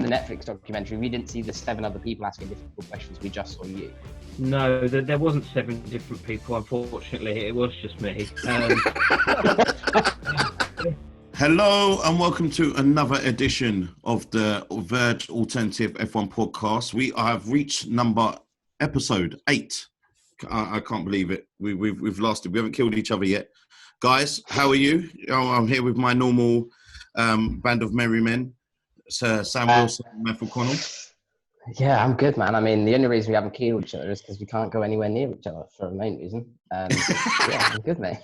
the Netflix documentary, we didn't see the 7 other people asking difficult questions. We just saw you. No, there wasn't 7 different people, unfortunately. It was just me. Hello and welcome to another edition of the Verge Alternative F1 podcast. We have reached episode 8. I can't believe it. We've lasted. We haven't killed each other yet. Guys, how are you? I'm here with my normal band of merry men. Sir Sam Wilson and Matthew Connell. Yeah, I'm good, man. I mean, the only reason we haven't killed each other is because we can't go anywhere near each other for a main reason. Yeah, I'm good, mate.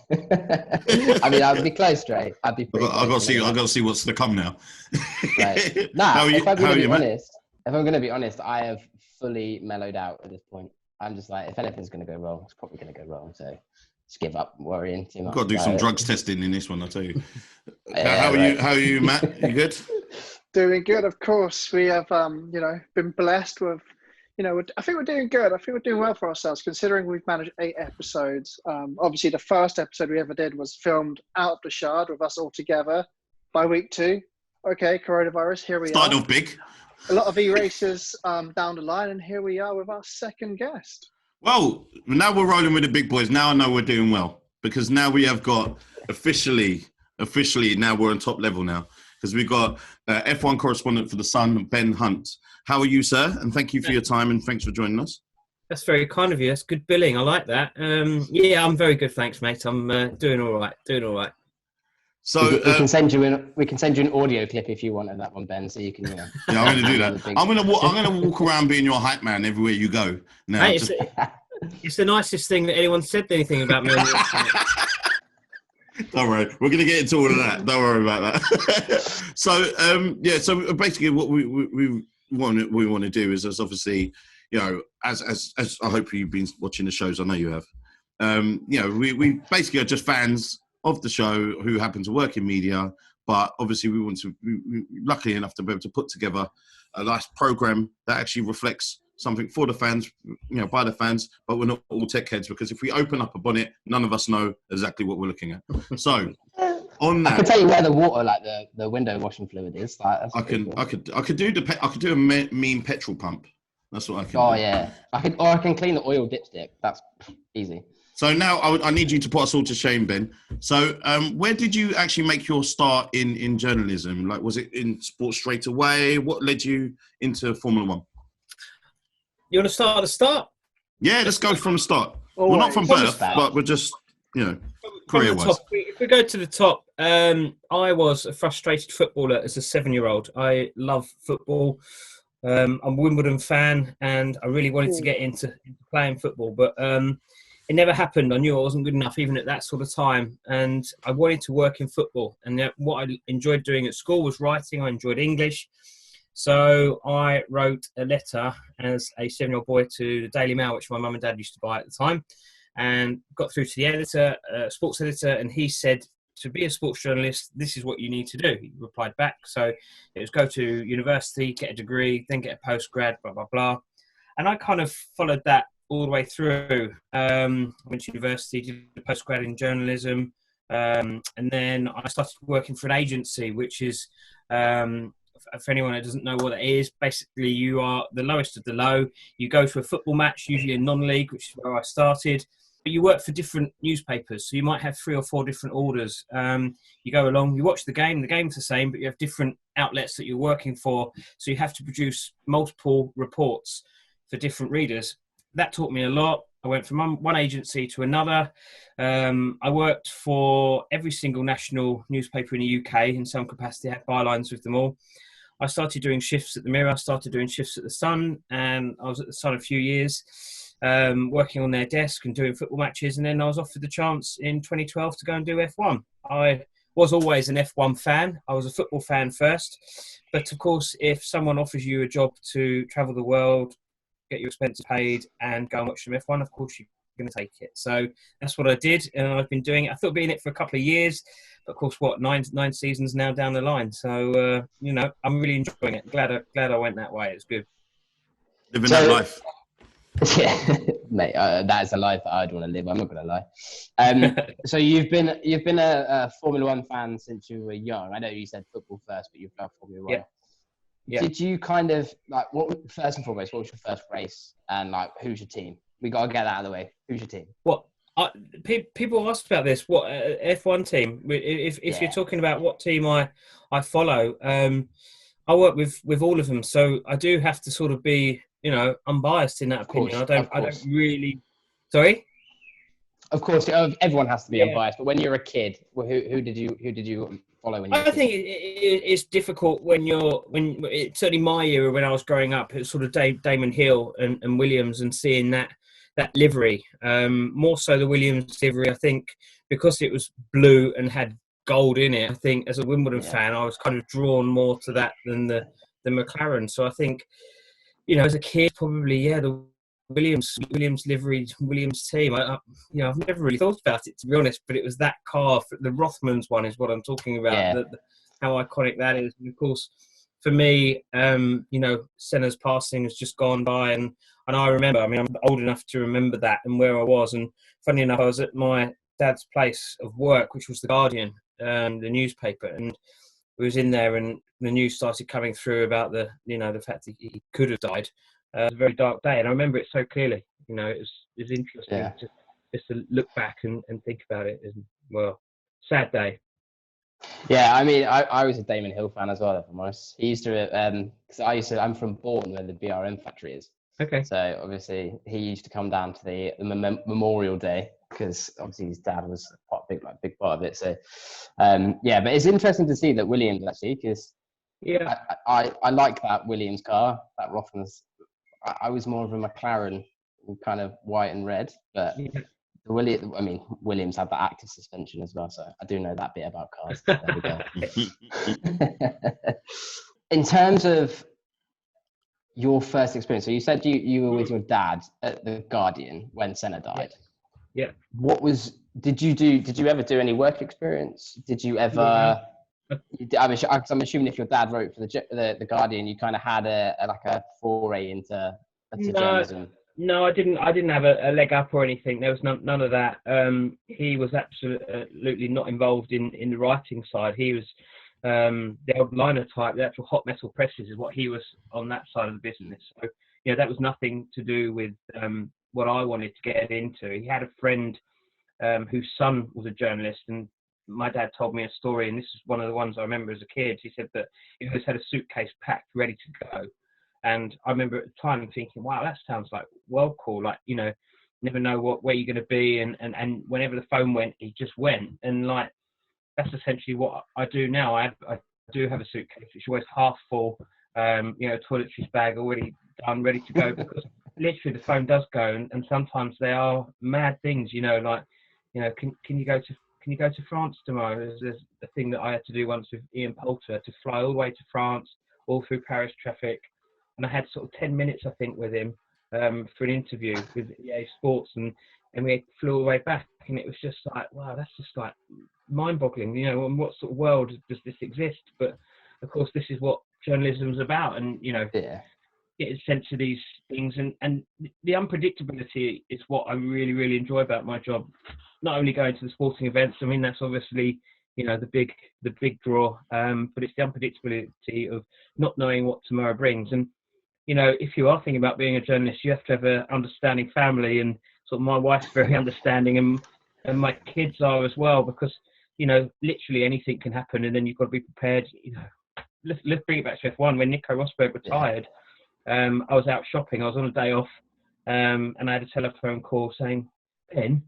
I mean, I'd be close, Dre. I've got to see what's to come now. Right. Nah, if I'm going to be honest, I have fully mellowed out at this point. I'm just like, if anything's going to go wrong, it's probably going to go wrong. So just give up worrying too much. I've got to do some drugs testing in this one, I'll tell you. Yeah, How are you, Matt? You good? Doing good, of course. We have, been blessed with, I think we're doing good. I think we're doing well for ourselves, considering we've managed 8 episodes. Obviously, the first episode we ever did was filmed out of the Shard with us all together. By week 2, okay, coronavirus, here we are. Started off big. A lot of e-races down the line, and here we are with our second guest. Well, now we're rolling with the big boys. Now I know we're doing well, because now we have got officially, now we're on top level now. Because we've got F1 correspondent for The Sun, Ben Hunt. How are you, sir? And thank you for your time and thanks for joining us. That's very kind of you. That's good billing. I like that. Yeah, I'm very good, thanks, mate. I'm doing all right. So we can send you an audio clip if you want of that one, Ben, so you can. Yeah, I'm going to do that. I'm going to walk around being your hype man everywhere you go. Now, hey, it's the nicest thing that anyone said anything about me. Don't worry, we're going to get into all of that. Don't worry about that. So basically, what we want to do is obviously, as I hope you've been watching the shows. I know you have. We basically are just fans of the show who happen to work in media, but obviously we want to. We're lucky enough to be able to put together a nice program that actually reflects something for the fans, by the fans, but we're not all tech heads, because if we open up a bonnet, none of us know exactly what we're looking at. So, on that, I can tell you where the water, like the window washing fluid is. Like, I could do a mean petrol pump. That's what I can. Oh do. yeah, I can clean the oil dipstick. That's easy. So now I need you to put us all to shame, Ben. So, where did you actually make your start in journalism? Like, was it in sports straight away? What led you into Formula One? You want to start at the start? Yeah, let's go from the start. Always. Well, not from birth, but we're just, career-wise. If we go to the top, I was a frustrated footballer as a 7-year-old. I love football. I'm a Wimbledon fan, and I really wanted to get into playing football, but it never happened. I knew I wasn't good enough even at that sort of time, and I wanted to work in football. And what I enjoyed doing at school was writing. I enjoyed English. So I wrote a letter as a 7-year-old boy to the Daily Mail, which my mum and dad used to buy at the time, and got through to the editor, sports editor, and he said, to be a sports journalist, this is what you need to do. He replied back. So it was go to university, get a degree, then get a postgrad, blah, blah, blah. And I kind of followed that all the way through. Went to university, did a postgrad in journalism, and then I started working for an agency, which is... for anyone that doesn't know what it is, basically you are the lowest of the low. You go to a football match, usually a non-league, which is where I started, but you work for different newspapers. So you might have 3 or 4 different orders. You go along, you watch the game's the same, but you have different outlets that you're working for. So you have to produce multiple reports for different readers. That taught me a lot. I went from one agency to another. I worked for every single national newspaper in the UK in some capacity, had bylines with them all. I started doing shifts at the Mirror, I started doing shifts at the Sun, and I was at the Sun a few years, working on their desk and doing football matches, and then I was offered the chance in 2012 to go and do F1. I was always an F1 fan. I was a football fan first, but of course, if someone offers you a job to travel the world, get your expenses paid, and go and watch some F1, of course you're going to take it. So that's what I did, and I've been doing it. I thought I'd be in it for a couple of years, but of course, nine seasons now down the line. So I'm really enjoying it. Glad I went that way. It's good. Living that life. Yeah, mate, that is a life that I'd want to live. I'm not going to lie. So you've been a Formula One fan since you were young. I know you said football first, but you've done Formula One. Did you kind of like first and foremost? What was your first race, and like who's your team? We got to get that out of the way. Who's your team? What people ask about this? What F1 team? If you're talking about what team I follow, I work with all of them, so I do have to sort of be unbiased in that opinion. I don't really. Sorry. Of course, everyone has to be unbiased. But when you're a kid, who did you follow when you were a kid? I think it's difficult certainly my era when I was growing up, it was sort of Damon Hill and Williams, and seeing that livery, more so the Williams livery. I think because it was blue and had gold in it, I think as a Wimbledon fan, I was kind of drawn more to that than the McLaren. So I think, as a kid, probably the Williams livery, Williams team. I've never really thought about it, to be honest, but it was that car. The Rothmans one is what I'm talking about. How iconic that is. And of course, for me, Senna's passing has just gone by, and I remember. I mean, I'm old enough to remember that and where I was. And funny enough, I was at my dad's place of work, which was the Guardian, the newspaper, and we was in there, and the news started coming through about the fact that he could have died. It was a very dark day, and I remember it so clearly. It was interesting just to look back and think about it. And, well, sad day. Yeah, I mean, I was a Damon Hill fan as well, if I'm honest. He used to, because I'm from Bourne, where the BRM factory is. Okay. So obviously he used to come down to the Memorial Day, because obviously his dad was quite a big part of it. So, but it's interesting to see that Williams actually, because I like that Williams car, that Rothmans. I was more of a McLaren, kind of white and red, but Williams had the active suspension as well, so I do know that bit about cars. There we go. In terms of your first experience, so you said you were with your dad at the Guardian when Senna died. Yeah. Did you ever do any work experience? Did you ever? I'm assuming if your dad wrote for the Guardian, you kind of had a foray into journalism. No, I didn't have a leg up or anything. There was none of that. He was absolutely not involved in the writing side. He was the old liner type, the actual hot metal presses is what he was on that side of the business. So that was nothing to do with what I wanted to get into. He had a friend whose son was a journalist, and my dad told me a story, and this is one of the ones I remember as a kid. He said that he always had a suitcase packed, ready to go. And I remember at the time thinking, wow, that sounds like well cool. Like, never know where you're going to be. And whenever the phone went, he just went. And like, that's essentially what I do now. I do have a suitcase, which is always half full, toiletries bag already done, ready to go, because literally the phone does go. And sometimes they are mad things, can you go to France tomorrow? There's a thing that I had to do once with Ian Poulter, to fly all the way to France, all through Paris traffic. And I had sort of 10 minutes, I think, with him for an interview with EA Sports, and we flew all the way back. And it was just like, wow, that's just like mind-boggling. In what sort of world does this exist? But of course, this is what journalism's about, and get a sense of these things, and the unpredictability is what I really, really enjoy about my job. Not only going to the sporting events, I mean, that's obviously the big draw, but it's the unpredictability of not knowing what tomorrow brings. And if you are thinking about being a journalist, you have to have an understanding family, and sort of my wife's very understanding, and my kids are as well, because literally anything can happen, and then you've got to be prepared. Let's bring it back to F1. When Nico Rosberg retired, I was out shopping. I was on a day off, and I had a telephone call saying, Ben,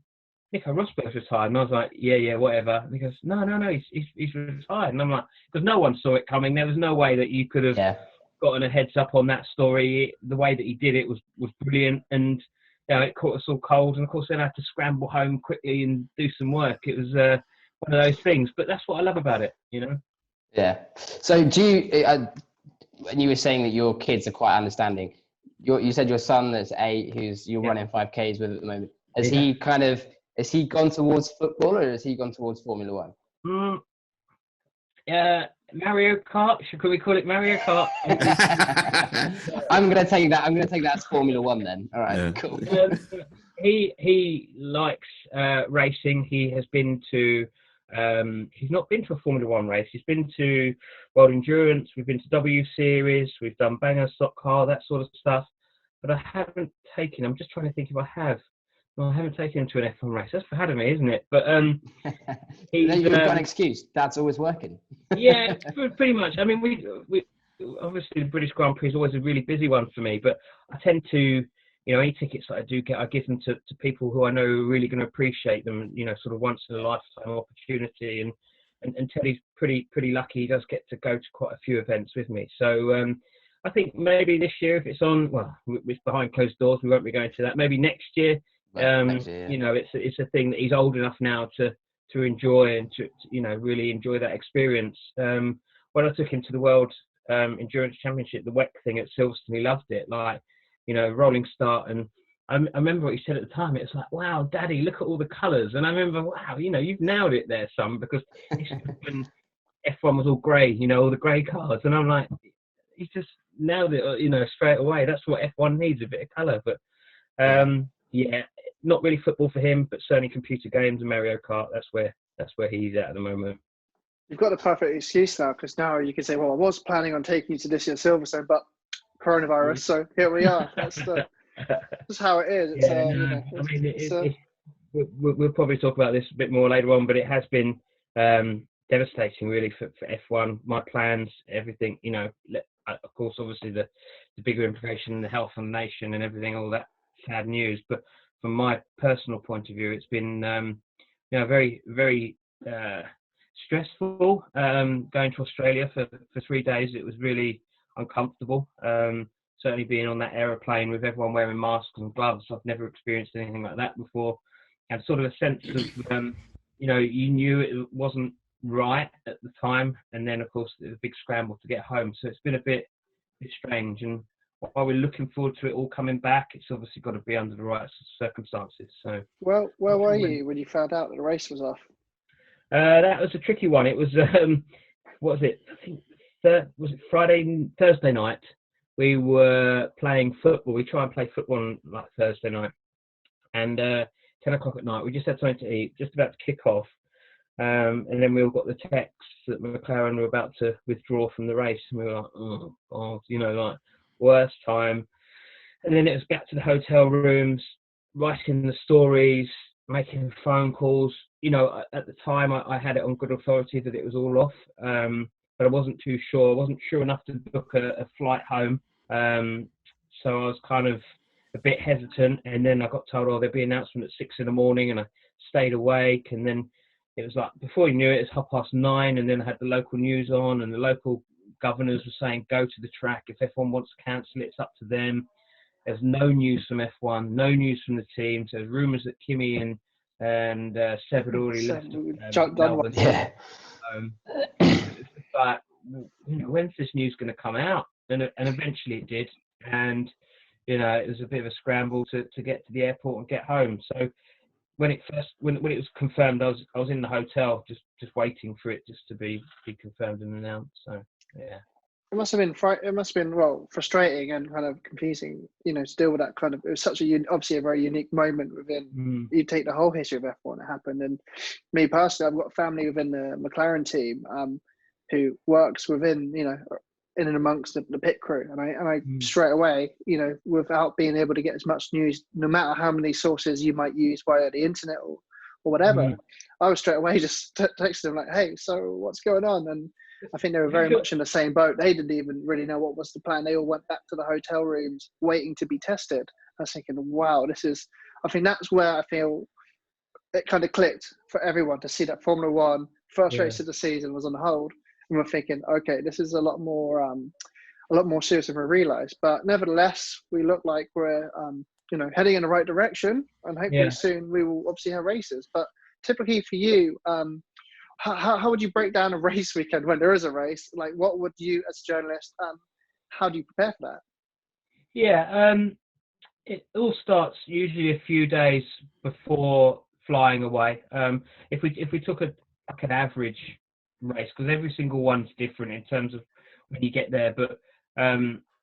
Nico Rosberg's retired. And I was like, yeah, whatever. And he goes, no, he's retired. And I'm like, because no one saw it coming. There was no way that you could have gotten a heads up on that story. The way that he did it was brilliant, and it caught us all cold. And of course, then I had to scramble home quickly and do some work. It was one of those things, but that's what I love about it. Yeah. So do you? When you were saying that your kids are quite understanding, you said your son that's 8, who's you're running 5Ks with at the moment. Has he gone towards football, or has he gone towards Formula 1? Mario Kart. Could we call it Mario Kart? I'm gonna take that as Formula 1 then. All right, cool. He likes racing. He has been to He's not been to a Formula One race. He's been to World Endurance. We've been to W Series. We've done Banger Stock Car, that sort of stuff. But I haven't taken. I'm just trying to think if I have. No, I haven't taken him to an F1 race. That's bad of me, isn't it? But you've got an excuse. Dad's always working. Yeah, pretty much. I mean, we obviously the British Grand Prix is always a really busy one for me. But I tend to, any tickets that I do get, I give them to people who I know are really going to appreciate them. Sort of once in a lifetime opportunity. And Teddy's pretty lucky. He does get to go to quite a few events with me. So I think maybe this year, if it's on, well, it's behind closed doors, we won't be going to that. Maybe next year. Next year, yeah. It's a thing that he's old enough now to enjoy and to really enjoy that experience. When I took him to the World Endurance Championship, the WEC thing at Silverstone, he loved it. Like, rolling start, and I remember what he said at the time. It was like, "Wow, Daddy, look at all the colours." And I remember, "Wow, you've nailed it there, son," because when F1 was all grey, all the grey cars, and I'm like, he's just nailed it, straight away. That's what F1 needs, a bit of colour. But yeah, not really football for him, but certainly computer games and Mario Kart. That's where he's at the moment. You've got the perfect excuse now, because now you can say, well, I was planning on taking you to this year's Silverstone, but coronavirus, so here we are. That's how it is. We'll probably talk about this a bit more later on, but it has been devastating, really, for F1. My plans, everything, of course, obviously the bigger implication, the health of the nation and everything, all that sad news. But from my personal point of view, it's been very, very stressful. Going to Australia for 3 days, it was really uncomfortable. Certainly being on that aeroplane with everyone wearing masks and gloves, I've never experienced anything like that before. And sort of a sense of, you knew it wasn't right at the time, and then of course the big scramble to get home. So it's been a bit strange, and while we're looking forward to it all coming back, it's obviously got to be under the right circumstances. So, well, where were you when you found out that the race was off? That was a tricky one. It was what was it? I think was it Thursday night? We were playing football. We try and play football on like Thursday night, and 10 o'clock at night, we just had something to eat, just about to kick off. And then we all got the text that McLaren were about to withdraw from the race, and we were like, "Oh God," like worst time. And then it was back to the hotel rooms, writing the stories, making phone calls. At the time I had it on good authority that it was all off, but I wasn't too sure. I wasn't sure enough to book a flight home, so I was kind of a bit hesitant. And then I got told, there'd be an announcement at 6 a.m, and I stayed awake. And then it was like, before you knew it, it's 9:30, and then I had the local news on, and the local governors were saying, go to the track. If F1 wants to cancel it, it's up to them. There's no news from F1, no news from the team. So there's rumours that Kimi and Seb had already left Melbourne. Yeah. It's like, when's this news going to come out? And eventually it did. And, it was a bit of a scramble to get to the airport and get home. So when it was confirmed, I was in the hotel just waiting for it just to be confirmed and announced. So yeah, it must have been frustrating and kind of confusing, to deal with that kind of. It was such obviously a very unique moment within. You take the whole history of F1 that happened, and me personally, I've got a family within the McLaren team who works within in and amongst the pit crew, and I straight away, without being able to get as much news, no matter how many sources you might use via the internet or whatever, I was straight away just texting them like, "Hey, so what's going on?" And I think they were very much in the same boat. They didn't even really know what was the plan. They all went back to the hotel rooms waiting to be tested. I was thinking, wow, I think that's where I feel it kind of clicked for everyone to see that Formula One first race of the season was on hold. And we're thinking, okay, this is a lot more serious than we realised. But nevertheless, we look like we're, heading in the right direction, and hopefully soon we will obviously have races. But typically for you, how would you break down a race weekend when there is a race? Like, what would you, as a journalist, how do you prepare for that? Yeah, it all starts usually a few days before flying away. If we took an average race, because every single one's different in terms of when you get there, but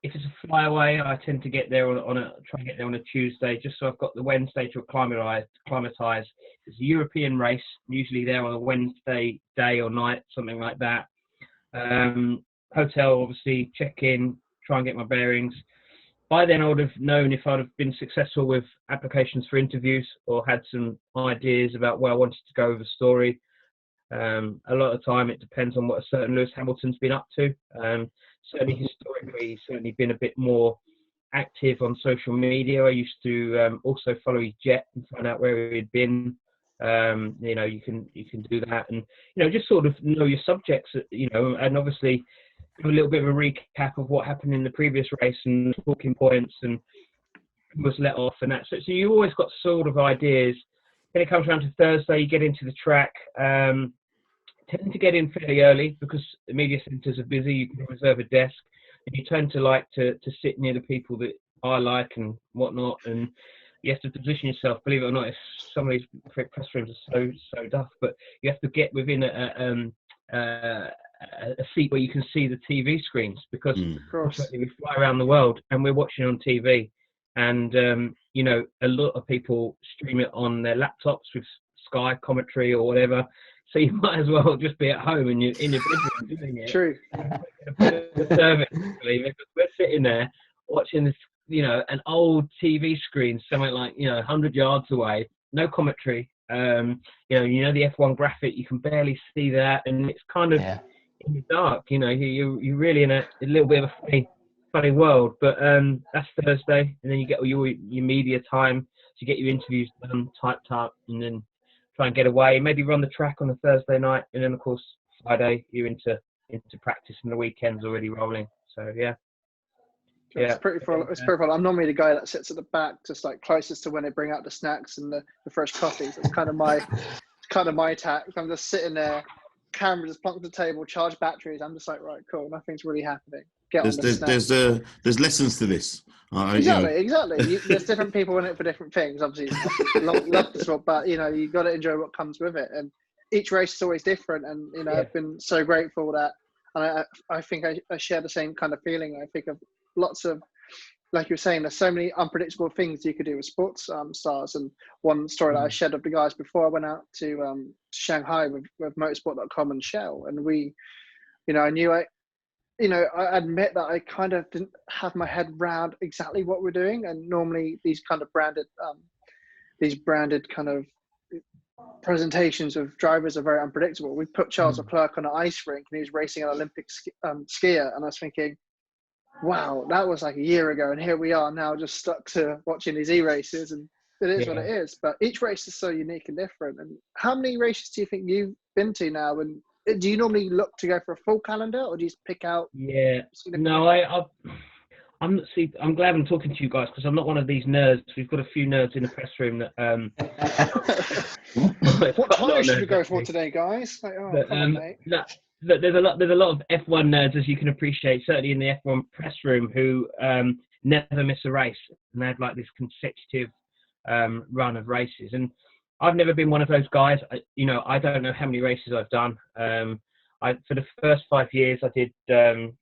if it's a flyaway, I tend to get there try and get there on a Tuesday, just so I've got the Wednesday to acclimatise. It's a European race, usually there on a Wednesday day or night, something like that. Hotel, obviously, check in, try and get my bearings. By then, I would have known if I'd have been successful with applications for interviews or had some ideas about where I wanted to go with the story. A lot of the time, it depends on what a certain Lewis Hamilton's been up to. Certainly historically, he's certainly been a bit more active on social media. I used to also follow his jet and find out where he'd been. You can do that, and just sort of know your subjects. And obviously a little bit of a recap of what happened in the previous race and talking points and who was let off and that. So you always got sort of ideas. When it comes around to Thursday, you get into the track. Tend to get in fairly early because the media centres are busy. You can reserve a desk, and you tend to like to sit near the people that I like and whatnot. And you have to position yourself. Believe it or not, if some of these press rooms are so duff, but you have to get within a seat where you can see the TV screens because we fly around the world and we're watching on TV. And a lot of people stream it on their laptops with Sky commentary or whatever. So you might as well just be at home in your bedroom doing it. True. The service, because we're sitting there watching this, an old TV screen somewhere like 100 yards away, no commentary. The F1 graphic, you can barely see that, and it's kind of in the dark. You're really in a little bit of a funny world. But that's Thursday, and then you get all your media time to get your interviews done, typed up, and then try and get away, maybe run the track on a Thursday night, and then of course Friday you're into practice and the weekend's already rolling. So it's pretty full. I'm normally the guy that sits at the back, just like closest to when they bring out the snacks and the fresh coffees. It's kind of my tack. I'm just sitting there, camera just plunked on the table, charge batteries. I'm just like, right, cool, nothing's really happening. There's lessons to this. Exactly. There's different people in it for different things. Obviously, love the sport, but you got to enjoy what comes with it. And each race is always different. And I've been so grateful that, and I think I share the same kind of feeling. I think of lots of, like you were saying, there's so many unpredictable things you could do with sports stars. And one story that I shared with the guys before I went out to Shanghai with motorsport.com and Shell, and we, I knew I admit that I kind of didn't have my head round exactly what we're doing. And normally these kind of branded kind of presentations of drivers are very unpredictable. We put Charles Leclerc on an ice rink and he was racing an Olympic skier. And I was thinking, wow, that was like a year ago. And here we are now just stuck to watching these e-races, and it is what it is. But each race is so unique and different. And how many races do you think you've been to now? And do you normally look to go for a full calendar, or do you just pick out? No, I'm glad I'm talking to you guys because I'm not one of these nerds. We've got a few nerds in the press room that. What time should we go for today, guys? Like, come on, mate. There's a lot of F1 nerds, as you can appreciate, certainly in the F1 press room, who never miss a race, and they have like this consecutive run of races. And I've never been one of those guys. I don't know how many races I've done. For the first 5 years, I did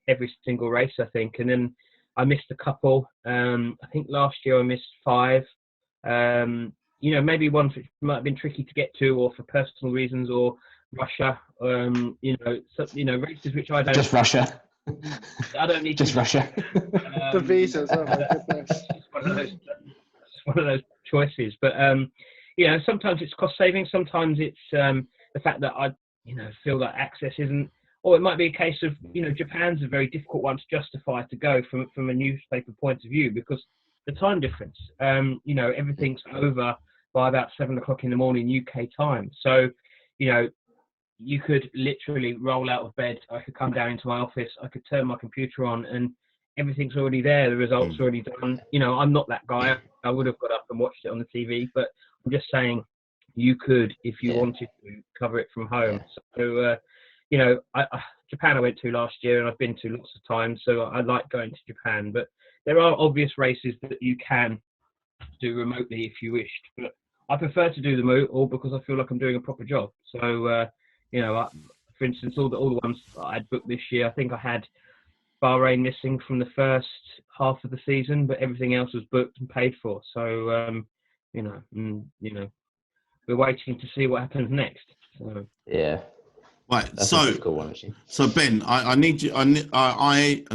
every single race, I think, and then I missed a couple. I think last year I missed 5. Maybe ones which might have been tricky to get to, or for personal reasons, or Russia. Races which I don't. Just Russia. I don't need just Russia. The visas. Oh my goodness. It's one of those choices, but. Sometimes it's cost saving. Sometimes it's the fact that I, feel that access isn't, or it might be a case of, Japan's a very difficult one to justify to go from a newspaper point of view because the time difference. Everything's over by about 7 o'clock in the morning UK time. So, you could literally roll out of bed. I could come down into my office. I could turn my computer on and everything's already there. The results are already done. I'm not that guy. I would have got up and watched it on the TV, but I'm just saying you could, if you wanted to, cover it from home. So, Japan I went to last year and I've been to lots of times, so I like going to Japan. But there are obvious races that you can do remotely if you wished. But I prefer to do them all because I feel like I'm doing a proper job. So, for instance, all the ones that I'd booked this year, I think I had Bahrain missing from the first half of the season, but everything else was booked and paid for. So we're waiting to see what happens next. So. Yeah. Right. That's a difficult one, actually. So Ben, I need you. I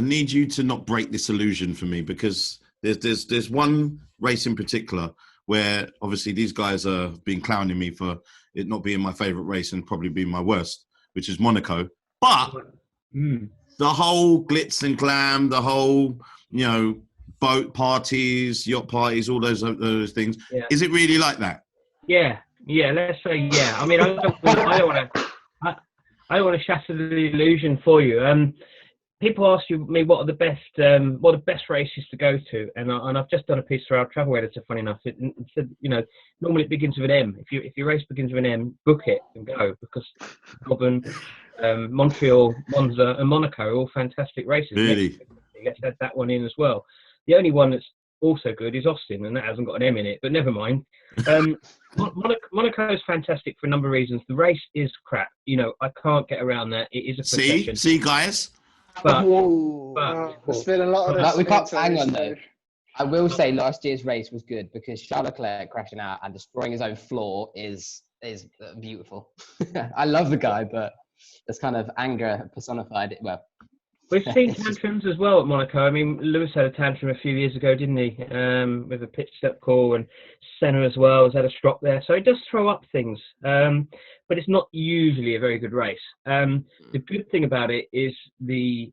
need you to not break this illusion for me, because there's one race in particular where obviously these guys are been clowning me for it not being my favourite race and probably being my worst, which is Monaco. But the whole glitz and glam, the whole boat parties, yacht parties, all those things. Yeah. Is it really like that? Yeah. Let's say yeah. I mean, I don't want to shatter the illusion for you. People ask me what are the best races to go to, and I've just done a piece for our travel editor. Funny enough, it said normally it begins with an M. If your race begins with an M, book it and go, because Melbourne, Montreal, Monza, and Monaco are all fantastic races. Really? Let's add that one in as well. The only one that's also good is Austin, and that hasn't got an M in it, but never mind. Monaco is fantastic for a number of reasons. The race is crap. I can't get around that. It is a procession. See, guys. But there's been a lot of this. We can't hang on though. I will say last year's race was good, because Charles Leclerc crashing out and destroying his own floor is beautiful. I love the guy, but it's kind of anger personified. Well, we've seen tantrums as well at Monaco. I mean, Lewis had a tantrum a few years ago, didn't he? With a pit stop call, and Senna as well has had a strop there. So it does throw up things, but it's not usually a very good race. The good thing about it is the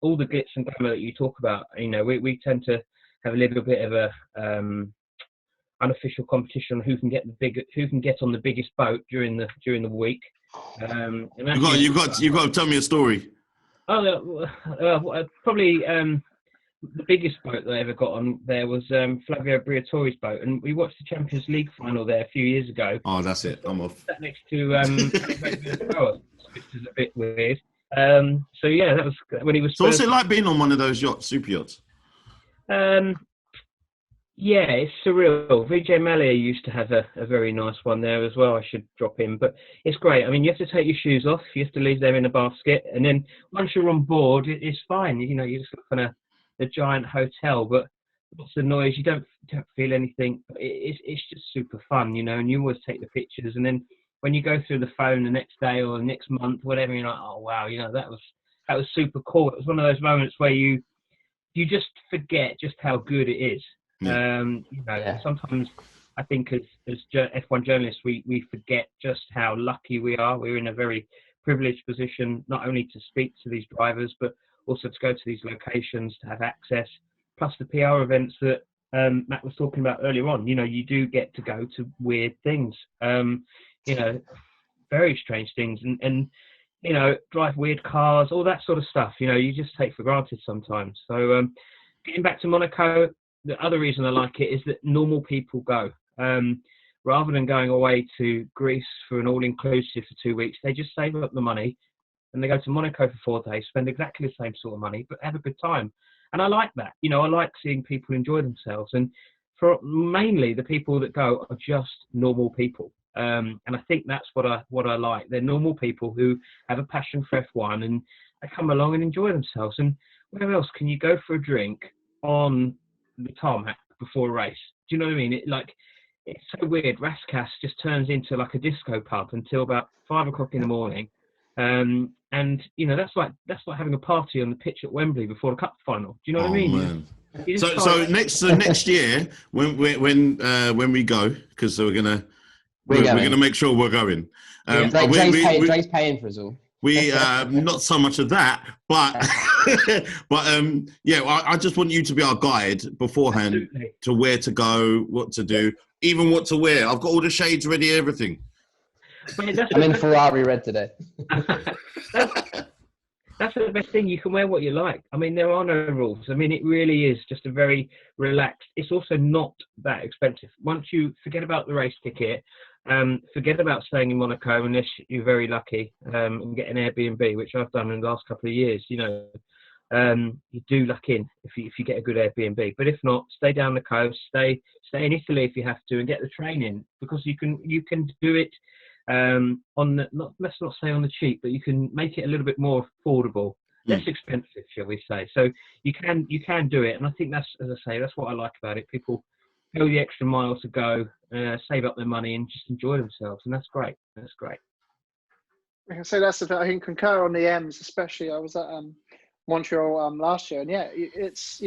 all the glitz and glamour that you talk about. We tend to have a little bit of a unofficial competition on who can get on the biggest boat during the week. You've got to tell me a story. Probably the biggest boat that I ever got on there was Flavio Briatore's boat, and we watched the Champions League final there a few years ago. Oh, that's it. I'm off. Sat next to which is a bit weird. So yeah, that was when he was. So what's it like being on one of those yachts, super yachts? Yeah, it's surreal. Vijay Mallya used to have a very nice one there as well. I should drop in, but it's great. I mean, you have to take your shoes off. You have to leave them in a basket, and then once you're on board, it's fine. You just look on a giant hotel, but lots of noise. You don't feel anything. It's just super fun, and you always take the pictures. And then when you go through the phone the next day or the next month, whatever, you're like, oh wow, that was super cool. It was one of those moments where you just forget just how good it is. Yeah. Sometimes I think as F1 journalists, we forget just how lucky we are. We're in a very privileged position, not only to speak to these drivers, but also to go to these locations, to have access, plus the PR events that Matt was talking about earlier on. You do get to go to weird things, very strange things, and drive weird cars, all that sort of stuff, you just take for granted sometimes. So getting back to Monaco, the other reason I like it is that normal people go. Rather than going away to Greece for an all-inclusive for 2 weeks, they just save up the money and they go to Monaco for 4 days, spend exactly the same sort of money, but have a good time. And I like that. I like seeing people enjoy themselves. And for mainly the people that go are just normal people. And I think that's what I like. They're normal people who have a passion for F1 and they come along and enjoy themselves. And where else can you go for a drink on the tarmac before a race? Do you know what I mean? It's so weird. Raskas just turns into like a disco pub until about 5 o'clock in the morning, and that's like having a party on the pitch at Wembley before the cup final. Do you know what I mean? Man. So next year when we go, because we're gonna make sure we're going. Dre's paying for us all. We not so much of that, but I just want you to be our guide beforehand. Absolutely. To where to go, what to do, even what to wear. I've got all the shades ready, everything. I'm in Ferrari red today. That's the best thing. You can wear what you like. I mean, there are no rules. I mean, it really is just a very relaxed. It's also not that expensive. Once you forget about the race ticket, forget about staying in Monaco unless you're very lucky and get an Airbnb, which I've done in the last couple of years. You do luck in if you get a good Airbnb. But if not, stay down the coast, stay in Italy if you have to, and get the train in, because you can do it let's not say on the cheap, but you can make it a little bit more affordable. less expensive, shall we say. So you can do it, and I think that's, as I say, that's what I like about it. People go the extra mile to go, save up their money, and just enjoy themselves, and that's great. That's great. So that's the thing. I can concur on the M's, especially. I was at Montreal last year, and yeah, it's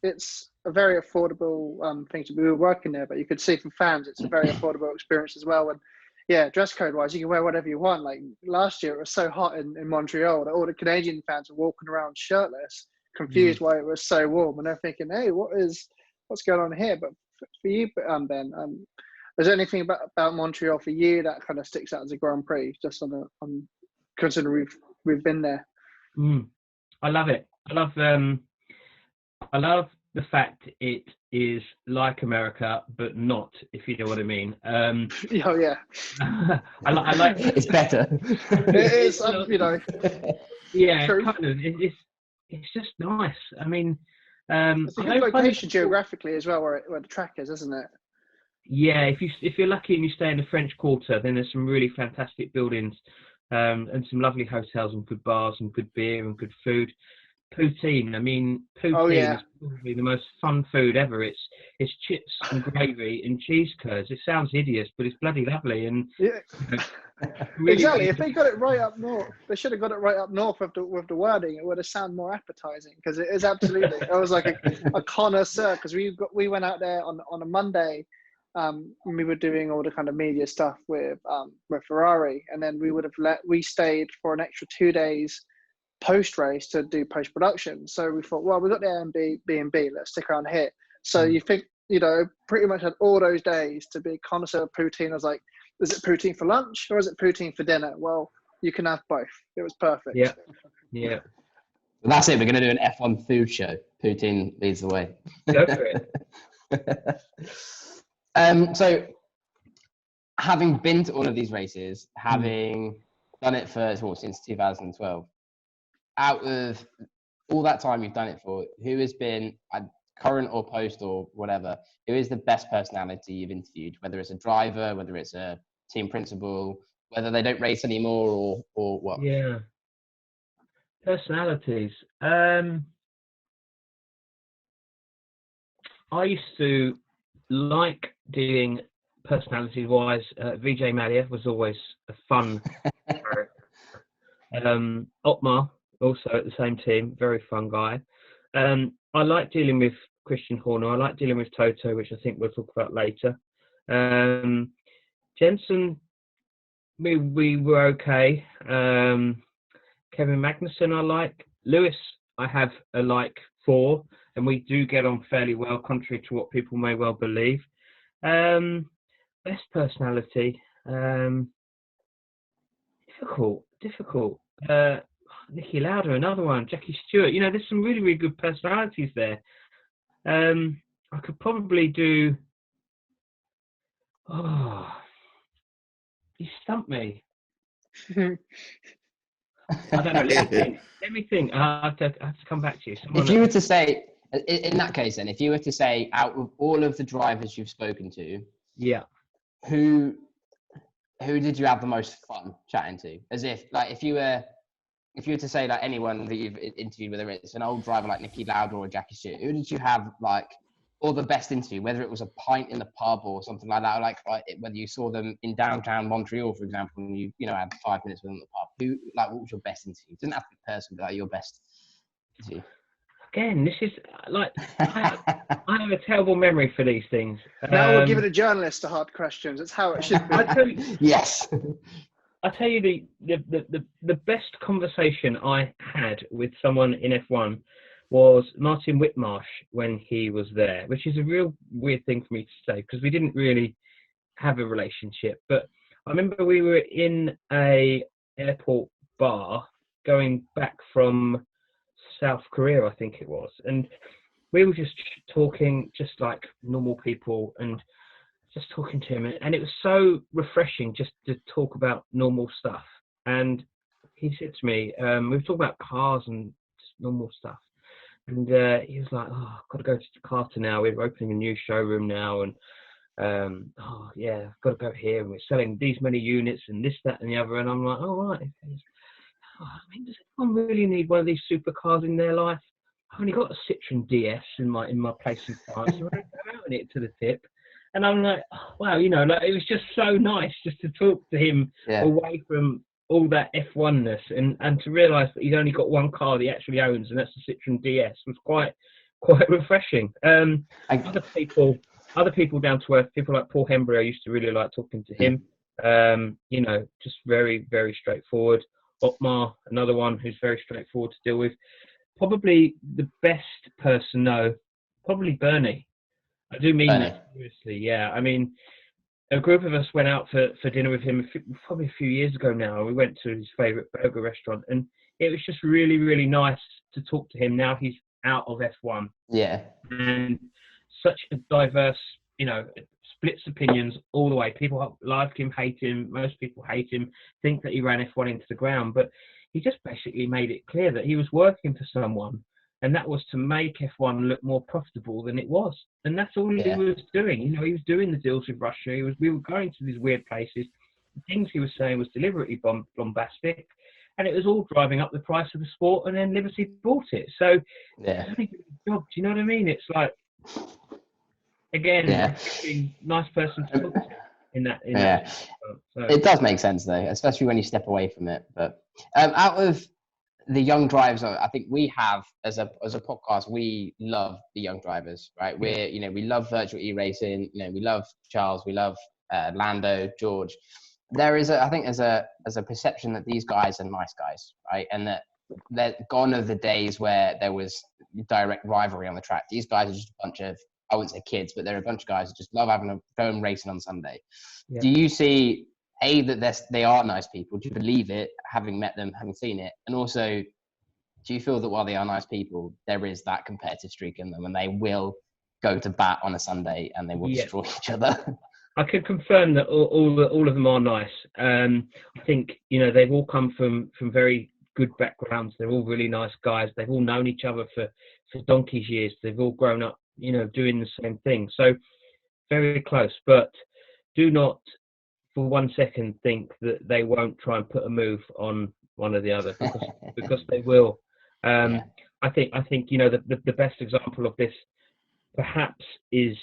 it's a very affordable thing to be. We were working there, but you could see from fans, it's a very affordable experience as well. And yeah, dress code wise, you can wear whatever you want. Like last year, it was so hot in Montreal that all the Canadian fans were walking around shirtless, confused why it was so warm, and they're thinking, "Hey, what's going on here?" But for you, Ben, is there anything about Montreal for you that kind of sticks out as a Grand Prix, just on considering we've been there? I love it. I love the fact it is like America, but not, if you know what I mean. Oh yeah. I like. It's better. It is, Yeah, True. kind of. It's just nice. I mean, it's a good location geographically as well, where the track is, isn't it? Yeah, if you're lucky and you stay in the French Quarter, then there's some really fantastic buildings, and some lovely hotels and good bars and good beer and good food. Poutine, is probably the most fun food ever. It's chips and gravy and cheese curds. It sounds hideous, but it's bloody lovely. And yeah, really, exactly. If they got it right up north, they should have got it right up north with the wording. It would have sounded more appetizing, because it is absolutely. I was like a connoisseur, because we went out there on a Monday. We were doing all the kind of media stuff with Ferrari, and then we stayed for an extra 2 days post race to do post production. So we thought, well, we got the Airbnb, let's stick around here. So you think, pretty much had all those days to be a connoisseur of poutine. I was like, is it poutine for lunch or is it poutine for dinner? Well, you can have both. It was perfect. Yeah. Well, that's it. We're going to do an F1 food show. Poutine leads the way. Go for it. So, having been to all of these races, having done it since 2012, out of all that time you've done it for, who has been, current or post or whatever, who is the best personality you've interviewed? Whether it's a driver, whether it's a team principal, whether they don't race anymore, or what? Yeah. Personalities. I used to like doing personalities-wise. Vijay Mallya was always a fun character. Otmar, also at the same team, very fun guy. I like dealing with Christian Horner. I like dealing with Toto, which I think we'll talk about later. Jensen, we were okay. Kevin Magnussen I like. Lewis I have a like for, and we do get on fairly well, contrary to what people may well believe. Best personality, difficult. Nicky Lauda, another one. Jackie Stewart. There's some really, really good personalities there. I could probably do. Oh, you stumped me. I don't know. Let me think. I have to come back to you. If you were to say, in that case, then, if you were to say, out of all of the drivers you've spoken to, yeah, who did you have the most fun chatting to? As if you were to say anyone that you've interviewed, whether it's an old driver like Nicky Lauda or Jackie Stewart, who did you have or the best interview, whether it was a pint in the pub or something like that, or whether you saw them in downtown Montreal, for example, and you had 5 minutes with them at the pub. What was your best interview? It doesn't have to be personal, but your best interview. Again, this is I have a terrible memory for these things. Now we'll give it a journalist to hard questions. It's how it should be. Yes. I tell you the best conversation I had with someone in F1 was Martin Whitmarsh when he was there, which is a real weird thing for me to say because we didn't really have a relationship. But I remember we were in a airport bar going back from South Korea, I think it was, and we were just talking just like normal people and just talking to him, and it was so refreshing just to talk about normal stuff. And he said to me, we were talking about cars and just normal stuff, and he was like, "Oh, I've got to go to Jakarta now. We're opening a new showroom now, and oh yeah, I've got to go here, and we're selling these many units and this, that, and the other." And I'm like, "Oh right." does anyone really need one of these supercars in their life? I've only got a Citroen DS in my place in France, so I don't go out in it to the tip. And I'm like, oh, wow, like it was just so nice just to talk to him away from all that F1-ness and to realise that he's only got one car that he actually owns, and that's the Citroen DS, was quite refreshing. Other people down to earth, people like Paul Hembry, I used to really like talking to him. Just very, very straightforward. Otmar, another one who's very straightforward to deal with. Probably the best person, probably Bernie. I do mean that seriously, yeah. I mean, a group of us went out for dinner with him probably a few years ago now. We went to his favourite burger restaurant, and it was just really, really nice to talk to him. Now he's out of F1. Yeah. And such a diverse, splits opinions all the way. People like him, hate him. Most people hate him, think that he ran F1 into the ground. But he just basically made it clear that he was working for someone, and that was to make F1 look more profitable than it was. And that's all he was doing. He was doing the deals with Russia. We were going to these weird places. The things he was saying was deliberately bombastic, and it was all driving up the price of the sport, and then Liberty bought it. So, job, do you know what I mean? It's like, again, nice person to talk to in that. So. It does make sense, though, especially when you step away from it. But out of the young drivers, I think we have as a podcast, we love the young drivers, right? We love virtual e-racing. We love Charles, we love Lando, George. There is I think there's a perception that these guys are nice guys, right? And that they're gone are the days where there was direct rivalry on the track. These guys are just a bunch of, I wouldn't say kids, but they're a bunch of guys who just love going racing on Sunday. Yeah. Do you see that they are nice people? Do you believe it, having met them, having seen it? And also, do you feel that while they are nice people, there is that competitive streak in them, and they will go to bat on a Sunday and they will destroy each other? I can confirm that all of them are nice. I think they've all come from very good backgrounds. They're all really nice guys. They've all known each other for donkey's years. They've all grown up, doing the same thing. So very close. But do not for 1 second think that they won't try and put a move on one or the other, because they will. I think the best example of this perhaps is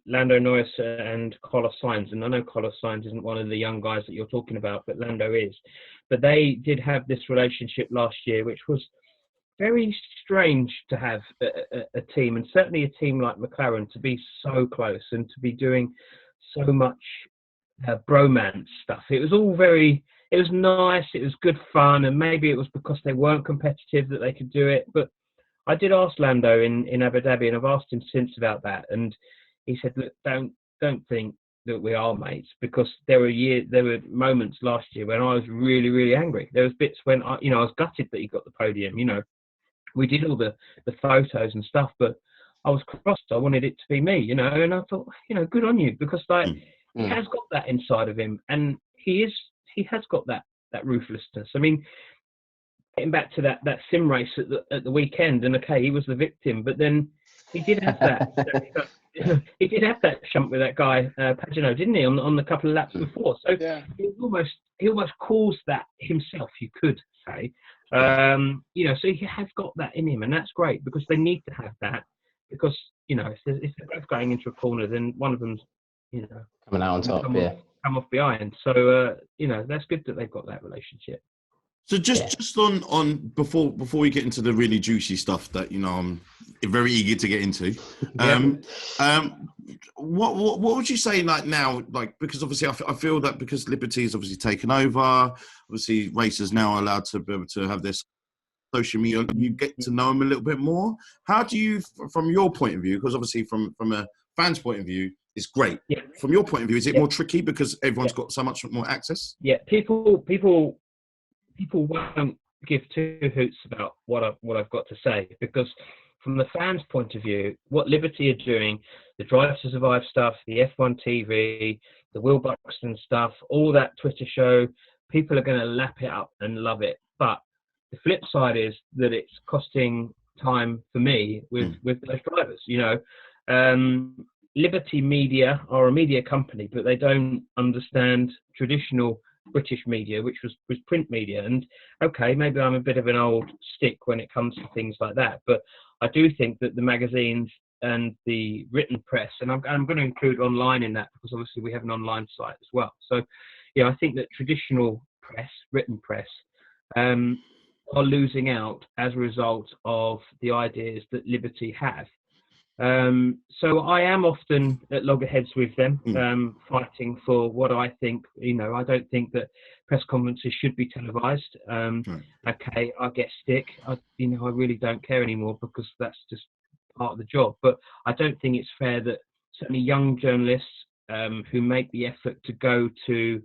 Lando Norris and Carlos Sainz. And I know Carlos Sainz isn't one of the young guys that you're talking about, but Lando is. But they did have this relationship last year, which was very strange to have a team, and certainly a team like McLaren, to be so close and to be doing so much bromance stuff. It was all it was nice, it was good fun, and maybe it was because they weren't competitive that they could do it. But I did ask Lando in Abu Dhabi, and I've asked him since about that, and he said, look, don't think that we are mates, because there were moments last year when I was really, really angry. There was bits when I was gutted that he got the podium. We did all the photos and stuff, but I was crossed. I wanted it to be me, and I thought, good on you, because he has got that inside of him, and he has got that ruthlessness. I mean, getting back to that sim race at the weekend, and okay, he was the victim, but then he did have that. He did have that shunt with that guy Pagano, didn't he, on the couple of laps before? So he almost caused that himself, you could say. So he has got that in him, and that's great, because they need to have that, because if they're both going into a corner, then one of them's coming out on top, come off behind. So that's good that they've got that relationship. So just on before we get into the really juicy stuff that I'm very eager to get into, what would you say now, because obviously I feel that because Liberty is obviously taken over, obviously racers now are allowed to be able to have this social media, you get to know them a little bit more. How do you, from your point of view, because obviously from a fan's point of view, it's great. Yeah. From your point of view, is it more tricky because everyone's got so much more access? Yeah, people won't give two hoots about what I've got to say, because from the fans' point of view, what Liberty are doing, the Drive to Survive stuff, the F1 TV, the Will Buxton stuff, all that Twitter show, people are going to lap it up and love it. But the flip side is that it's costing time for me with those drivers. Liberty Media are a media company, but they don't understand traditional British media, which was print media. And okay, maybe I'm a bit of an old stick when it comes to things like that, but I do think that the magazines and the written press, and I'm going to include online in that, because obviously we have an online site as well. So, yeah, I think that traditional press, written press, are losing out as a result of the ideas that Liberty have. So I am often at loggerheads with them, fighting for what I think. I don't think that press conferences should be televised. Okay, I get stick. I really don't care anymore, because that's just part of the job. But I don't think it's fair that certainly young journalists who make the effort to go to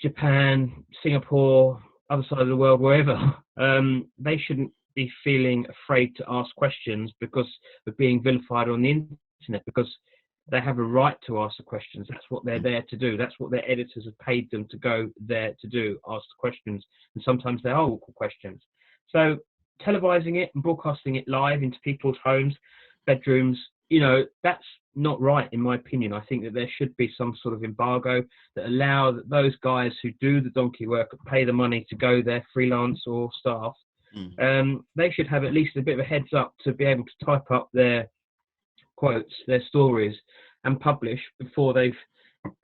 Japan, Singapore, other side of the world, wherever, they shouldn't be feeling afraid to ask questions because of being vilified on the internet, because they have a right to ask the questions. That's what they're there to do. That's what their editors have paid them to go there to do, ask the questions. And sometimes they are awkward questions. So televising it and broadcasting it live into people's homes, bedrooms, that's not right, in my opinion. I think that there should be some sort of embargo that allow those guys who do the donkey work, pay the money to go there, freelance or staff, they should have at least a bit of a heads up to be able to type up their quotes, their stories, and publish before they've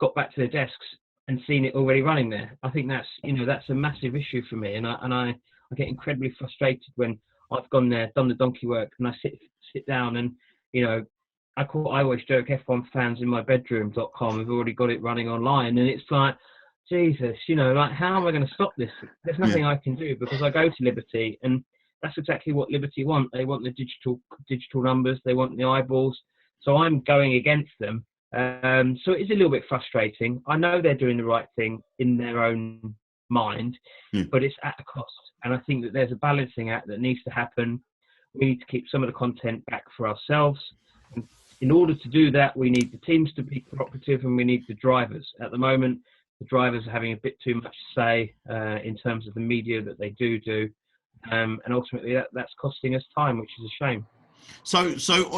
got back to their desks and seen it already running there. I think that's a massive issue for me, and I get incredibly frustrated when I've gone there, done the donkey work, and I sit down and I always joke, F1 fans in my bedroom.com have already got it running online, and it's like, Jesus, how am I going to stop this? There's nothing I can do, because I go to Liberty, and that's exactly what Liberty want. They want the digital numbers, they want the eyeballs. So I'm going against them. So it's a little bit frustrating. I know they're doing the right thing in their own mind, but it's at a cost. And I think that there's a balancing act that needs to happen. We need to keep some of the content back for ourselves. And in order to do that, we need the teams to be cooperative, and we need the drivers. At the moment, the drivers are having a bit too much say in terms of the media that they do. And ultimately that's costing us time, which is a shame. So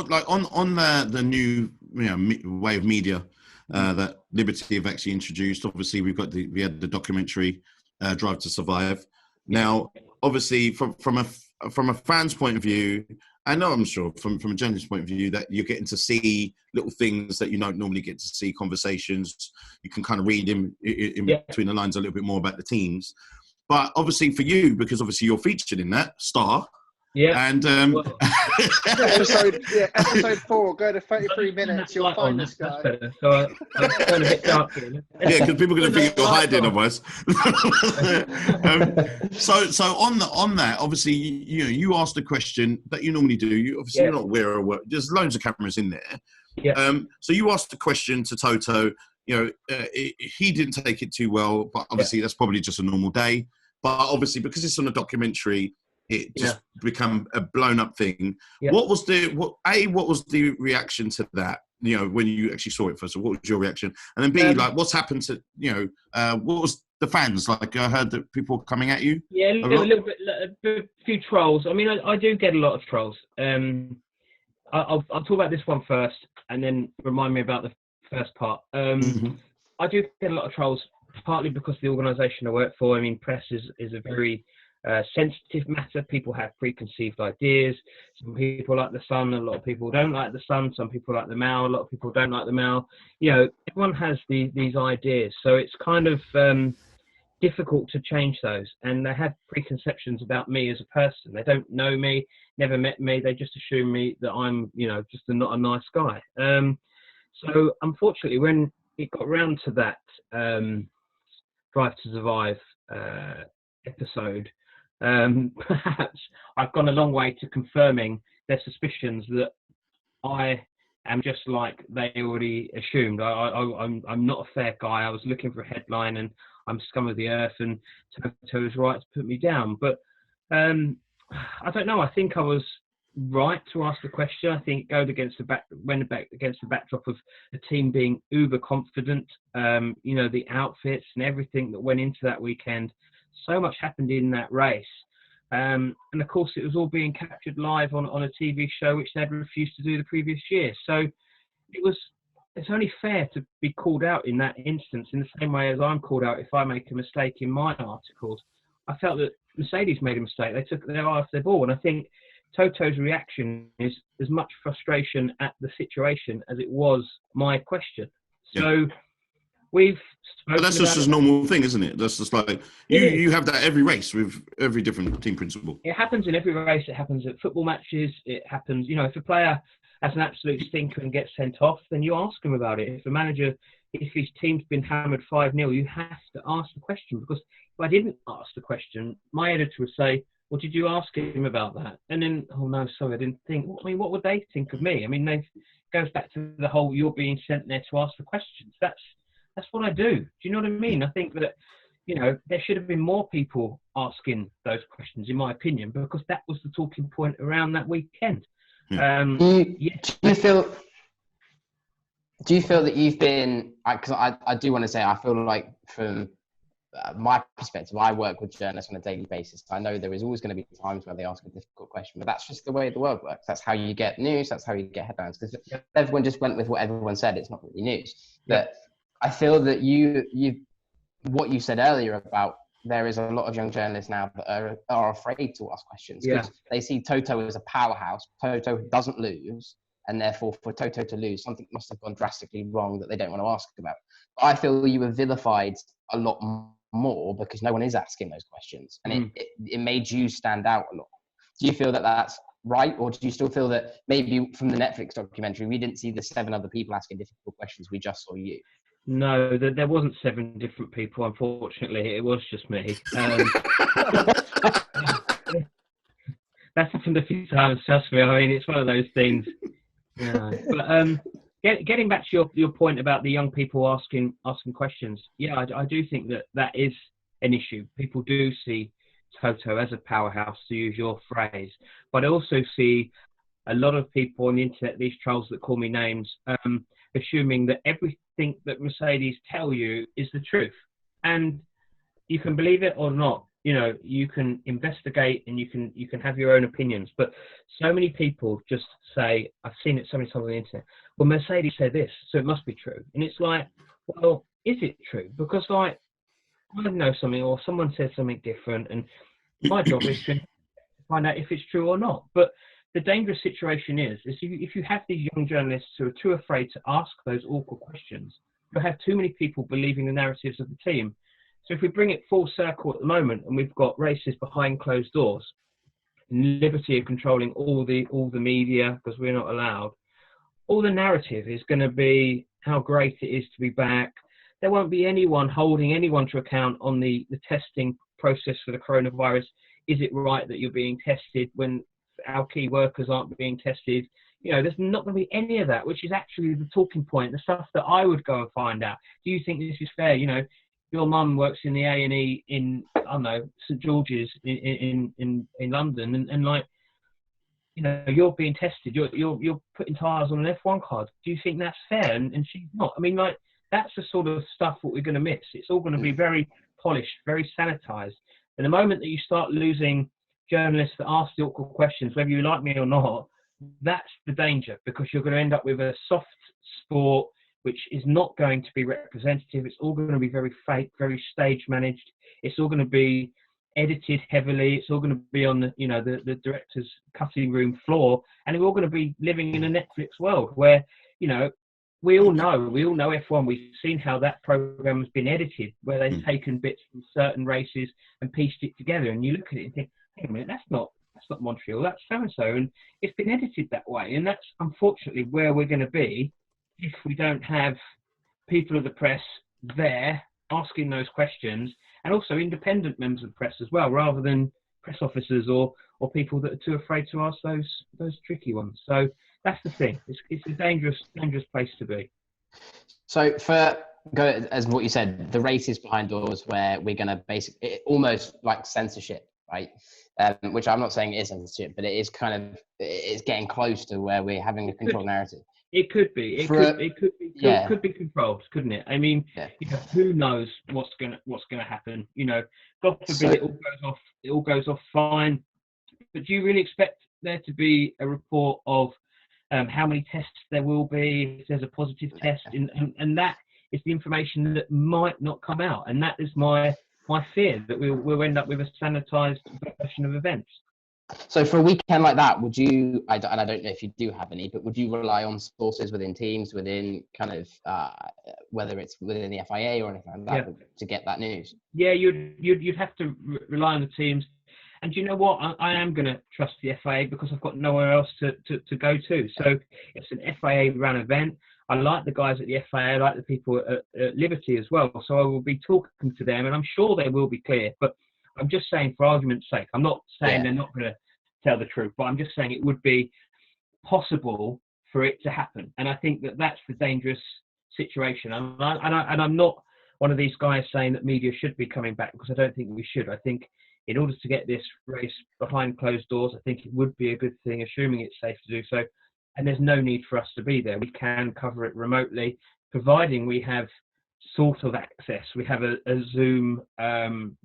like on the new way of media that Liberty have actually introduced. Obviously, we had the documentary Drive to Survive. Now, obviously, from a fan's point of view, I know, I'm sure from a journalist's point of view, that you're getting to see little things that you don't normally get to see, conversations. You can kind of read in between the lines a little bit more about the teams. But obviously for you, because obviously you're featured in that, Star. Yeah. And episode 4, go to 33 minutes, you'll find this guy. So I'm going a bit dark here. Yeah, because people are going to think you're hiding otherwise. So on that, obviously, you asked a question that you normally do. You're not aware of what. There's loads of cameras in there. Yeah. So you asked the question to Toto. He didn't take it too well, but obviously that's probably just a normal day. But obviously, because it's on a documentary, it just become a blown up thing. Yeah. What was the reaction to that? When you actually saw it first, what was your reaction? And then B, what's happened to what was the fans like? I heard that people were coming at you. Yeah, a little bit, a few trolls. I mean, I do get a lot of trolls. I'll talk about this one first, and then remind me about the first part. I do get a lot of trolls, partly because the organisation I work for. I mean, press is a very sensitive matter. People have preconceived ideas. Some people like the Sun, a lot of people don't like the Sun. Some people like the Mail, a lot of people don't like the Mail. Everyone has these ideas, so it's kind of difficult to change those. And they have preconceptions about me as a person. They don't know me, never met me. They just assume me that I'm, just not a nice guy. So unfortunately, when it got round to that Drive to Survive episode, perhaps I've gone a long way to confirming their suspicions that I am just like they already assumed. I'm not a fair guy. I was looking for a headline, and I'm scum of the earth, and Toto was right to put me down. But I don't know. I think I was right to ask the question. I think it went against the backdrop of the team being uber confident. The outfits and everything that went into that weekend. So much happened in that race. And of course, it was all being captured live on a TV show, which they'd refused to do the previous year. So it was it's only fair to be called out in that instance, in the same way as I'm called out if I make a mistake in my articles. I felt that Mercedes made a mistake. They took their eye off their ball, and I think Toto's reaction is as much frustration at the situation as it was my question. So we've spoken. But that's just a normal thing, isn't it? That's just like you have that every race with every different team principal. It happens in every race. It happens at football matches. It happens, if a player has an absolute stinker and gets sent off, then you ask him about it. If a manager, if his team's been hammered 5-0, you have to ask the question, because if I didn't ask the question, my editor would say, well, did you ask him about that? And then, oh no, sorry, I didn't think. I mean, what would they think of me? I mean, it goes back to the whole you're being sent there to ask the questions. That's what I do. Do you know what I mean? I think that, there should have been more people asking those questions, in my opinion, because that was the talking point around that weekend. Do you feel that you've been, because I do want to say, I feel like from my perspective, I work with journalists on a daily basis. I know there is always going to be times where they ask a difficult question, but that's just the way the world works. That's how you get news. That's how you get headlines. Because everyone just went with what everyone said. It's not really news. But I feel that what you said earlier about there is a lot of young journalists now that are afraid to ask questions because they see Toto as a powerhouse. Toto doesn't lose, and therefore for Toto to lose, something must have gone drastically wrong that they don't want to ask about. But I feel you were vilified a lot more because no one is asking those questions, and it made you stand out a lot. Do you feel that that's right, or do you still feel that maybe from the Netflix documentary we didn't see the 7 other people asking difficult questions, we just saw you? No, there wasn't 7 different people, unfortunately. It was just me. That's happened a few times, trust me. I mean, it's one of those things. But getting back to your point about the young people asking questions, I do think that is an issue. People do see Toto as a powerhouse, to use your phrase. But I also see a lot of people on the internet, these trolls that call me names, assuming that everything that Mercedes tell you is the truth. And you can believe it or not. You can investigate and you can have your own opinions. But so many people just say, I've seen it so many times on the internet, well, Mercedes said this, so it must be true. And it's like, well, is it true? Because I know something, or someone says something different, and my job is to find out if it's true or not. But the dangerous situation is if you have these young journalists who are too afraid to ask those awkward questions, you'll have too many people believing the narratives of the team. So if we bring it full circle at the moment, and we've got races behind closed doors, liberty of controlling all the media because we're not allowed, all the narrative is going to be how great it is to be back. There won't be anyone holding anyone to account on the testing process for the coronavirus. Is it right that you're being tested when our key workers aren't being tested? There's not going to be any of that, which is actually the talking point, the stuff that I would go and find out. Do you think this is fair? Your mum works in the A&E in, I don't know, St George's in London, and you're being tested. You're putting tyres on an F1 card. Do you think that's fair? And she's not. I mean, that's the sort of stuff what we're going to miss. It's all going to be very polished, very sanitized. And the moment that you start losing journalists that ask the awkward questions, whether you like me or not, that's the danger, because you're going to end up with a soft sport which is not going to be representative. It's all going to be very fake, very stage managed. It's all going to be edited heavily. It's all going to be on the director's cutting room floor, and we're all going to be living in a Netflix world where we all know F1. We've seen how that program has been edited, where they've taken bits from certain races and pieced it together, and you look at it and think, hang a minute, that's not Montreal, that's so and so, and it's been edited that way. And that's unfortunately where we're going to be if we don't have people of the press there asking those questions, and also independent members of the press as well, rather than press officers or people that are too afraid to ask those tricky ones. So that's the thing. It's a dangerous place to be. So as what you said, the race is behind doors where we're going to basically almost like censorship, right? Which I'm not saying it is censorship, but it's getting close to where we're having a controlled narrative. It could be. It could be controlled, couldn't it? I mean, who knows what's gonna happen? God forbid it all goes off fine. But do you really expect there to be a report of how many tests there will be, if there's a positive test, and that is the information that might not come out, and that is my fear, that we'll end up with a sanitized version of events. So for a weekend like that, would you, and I don't know if you do have any, but would you rely on sources within teams, within kind of, whether it's within the FIA or anything like that, to get that news? Yeah, you'd have to rely on the teams. And do you know what? I am going to trust the FIA because I've got nowhere else to go to. So it's an FIA-run event. I like the guys at the FIA. I like the people at Liberty as well. So I will be talking to them, and I'm sure they will be clear. But I'm just saying, for argument's sake, I'm not saying they're not going to tell the truth, but I'm just saying it would be possible for it to happen. And I think that that's the dangerous situation. And I'm not one of these guys saying that media should be coming back, because I don't think we should. I think in order to get this race behind closed doors, I think it would be a good thing, assuming it's safe to do so. And there's no need for us to be there. We can cover it remotely, providing we have sort of access. We have a Zoom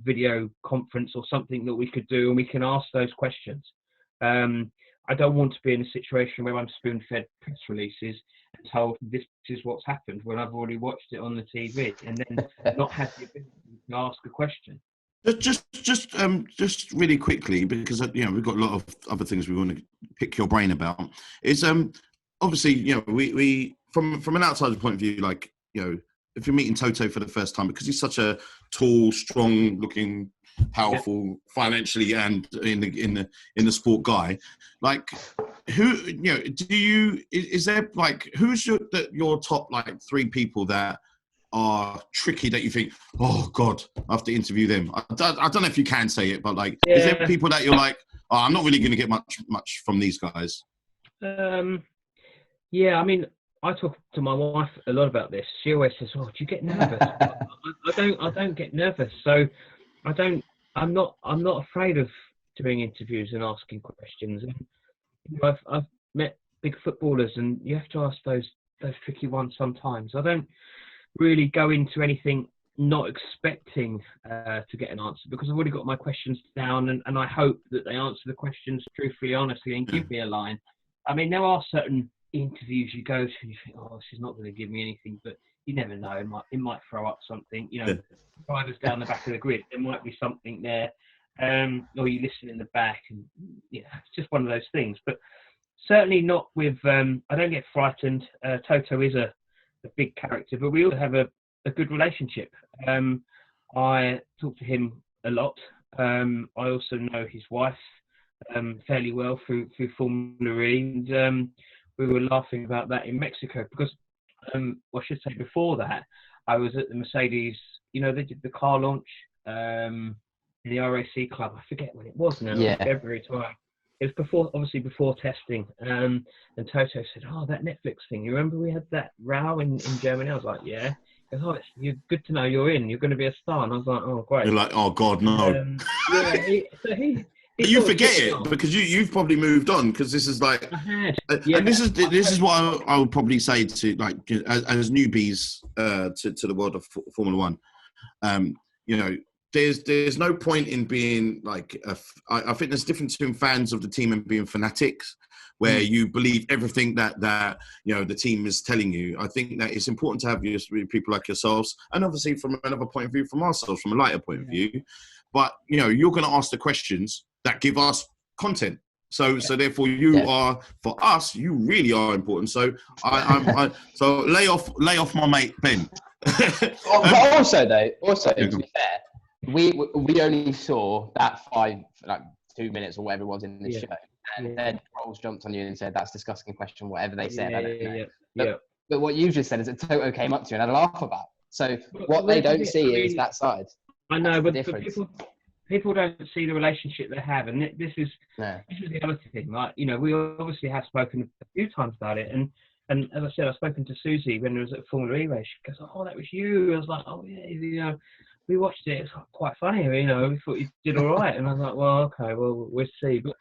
video conference or something that we could do, and we can ask those questions. I don't want to be in a situation where I'm spoon-fed press releases and told this is what's happened when I've already watched it on the TV, and then not have the ability to ask a question. Just really quickly, because we've got a lot of other things we want to pick your brain about. Is obviously we from an outsider's point of view, like if you're meeting Toto for the first time, because he's such a tall, strong-looking, powerful, financially and in the sport guy, like is there like who's your top like 3 people that are tricky that you think, oh God, I have to interview them? I don't know if you can say it, but like, is there people that you're like, oh, I'm not really going to get much from these guys? Yeah, I mean, I talk to my wife a lot about this. She always says, "Oh, do you get nervous?" I don't get nervous, so I'm not afraid of doing interviews and asking questions. And I've met big footballers, and you have to ask those tricky ones sometimes. I don't really go into anything not expecting to get an answer, because I've already got my questions down, and I hope that they answer the questions truthfully, honestly, and give me a line. I mean, there are certain interviews you go to and you think, oh, this is not going to give me anything, but you never know. It might throw up something. Drivers down the back of the grid, there might be something there, or you listen in the back, and it's just one of those things. But certainly not with. I don't get frightened. Toto is a big character, but we also have a good relationship. I talk to him a lot. I also know his wife fairly well through Formula E, and we were laughing about that in Mexico, because I should say before that, I was at the Mercedes, they did the car launch in the RAC club. I forget when it was now, February time. It was before testing. And Toto said, "Oh, that Netflix thing. You remember we had that row in Germany?" I was like, "Yeah." He goes, "Oh, you're good to know you're in. You're going to be a star." And I was like, "Oh, great." You're like, "Oh God, no." You forget it because you've probably moved on, because this is like, and this is what I would probably say to like as newbies to the world of Formula One. There's no point in being like I think there's a difference between fans of the team and being fanatics, where you believe everything that the team is telling you. I think that it's important to have people like yourselves, and obviously from another point of view, from ourselves, from a lighter point of view. But you're going to ask the questions that give us content. So therefore you are, for us, you really are important. So so lay off my mate Ben. But also to be fair, we only saw that 2 minutes or whatever it was in the show, and then Rolls jumped on you and said, "That's a disgusting question," whatever they said. I don't know. But what you just said is that Toto came up to you and had a laugh about. So what they don't see is that side. I know, but people don't see the relationship they have, and this is the other thing. Like, we obviously have spoken a few times about it, and as I said, I've spoken to Susie when it was at Formula E race. She goes, "Oh, that was you." I was like, "Oh yeah, we watched it. It's quite funny, we thought you did all right." And I was like, "Well, okay, well, we'll see." But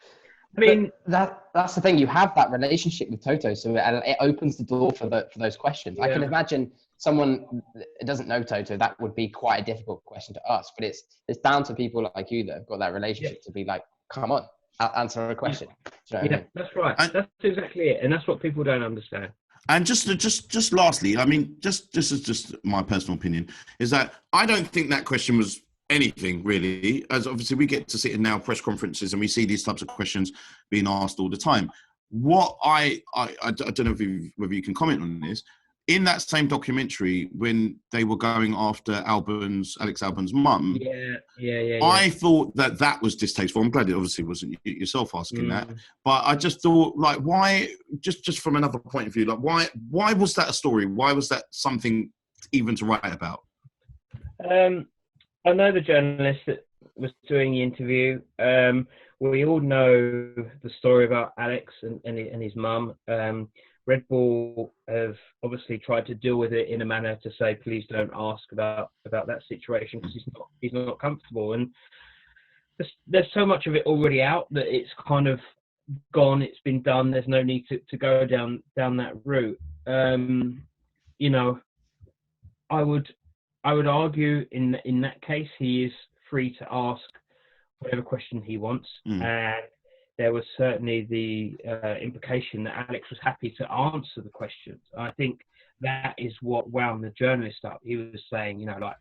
I mean, that's the thing. You have that relationship with Toto, so it opens the door for those questions. I can imagine someone that doesn't know Toto, that would be quite a difficult question to ask. But it's down to people like you that have got that relationship to be like, "Come on, answer a question." Do you know what I Yeah, mean? that's right. And- That's exactly it, and that's what people don't understand. And just lastly, I mean, just as just my personal opinion is that I don't think that question was anything really. As obviously we get to sit in now press conferences and we see these types of questions being asked all the time. What I don't know whether you can comment on this. In that same documentary, when they were going after Alex Albon's mum, Yeah. I thought that was distasteful. I'm glad it obviously wasn't yourself asking that, but I just thought, like, why? Just from another point of view, like, why was that a story? Why was that something even to write about? I know the journalist that was doing the interview. We all know the story about Alex and his mum. Red Bull have obviously tried to deal with it in a manner to say, please don't ask about that situation because he's not comfortable. And there's so much of it already out that it's kind of gone. It's been done. There's no need to go down that route. You know, I would argue in that case he is free to ask whatever question he wants, and there was certainly the implication that Alex was happy to answer the questions. I think that is what wound the journalist up. He was saying, you know, like,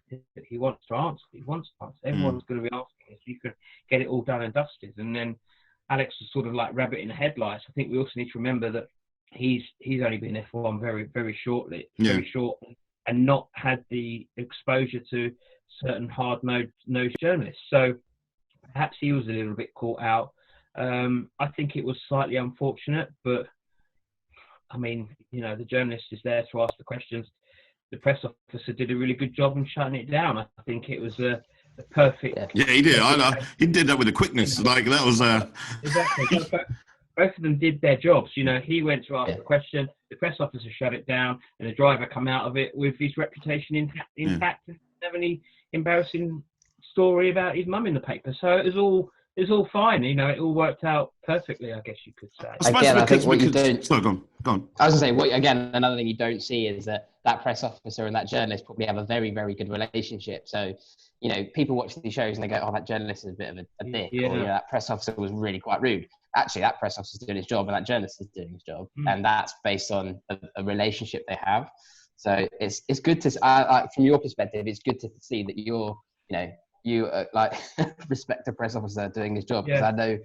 he wants to answer. Everyone's going to be asking if you can get it all done and dusted. And then Alex was sort of like rabbit in the headlights. I think we also need to remember that he's only been F1 very, very shortly, very short, and not had the exposure to certain hard-nosed journalists. So perhaps he was a little bit caught out. I think it was slightly unfortunate, but I mean, you know, the journalist is there to ask the questions. The press officer did a really good job in shutting it down. I think it was a perfect. Yeah, he did. I know. He did that with a quickness. Like that was exactly. Both of them did their jobs. You know, he went to ask the question, the press officer shut it down, and the driver come out of it with his reputation intact and have any embarrassing story about his mum in the paper. So it was all fine. You know, it all worked out perfectly, I guess you could say. I think what you don't. Sorry, go on. I was going to say, another thing you don't see is that press officer and that journalist probably have a very, very good relationship. So, you know, people watch these shows and they go, oh, that journalist is a bit of a dick, or, you know, that press officer was really quite rude. Actually, that press officer is doing his job and that journalist is doing his job. And that's based on a relationship they have. So it's good to, from your perspective, it's good to see that you like respect the press officer doing his job. Because I know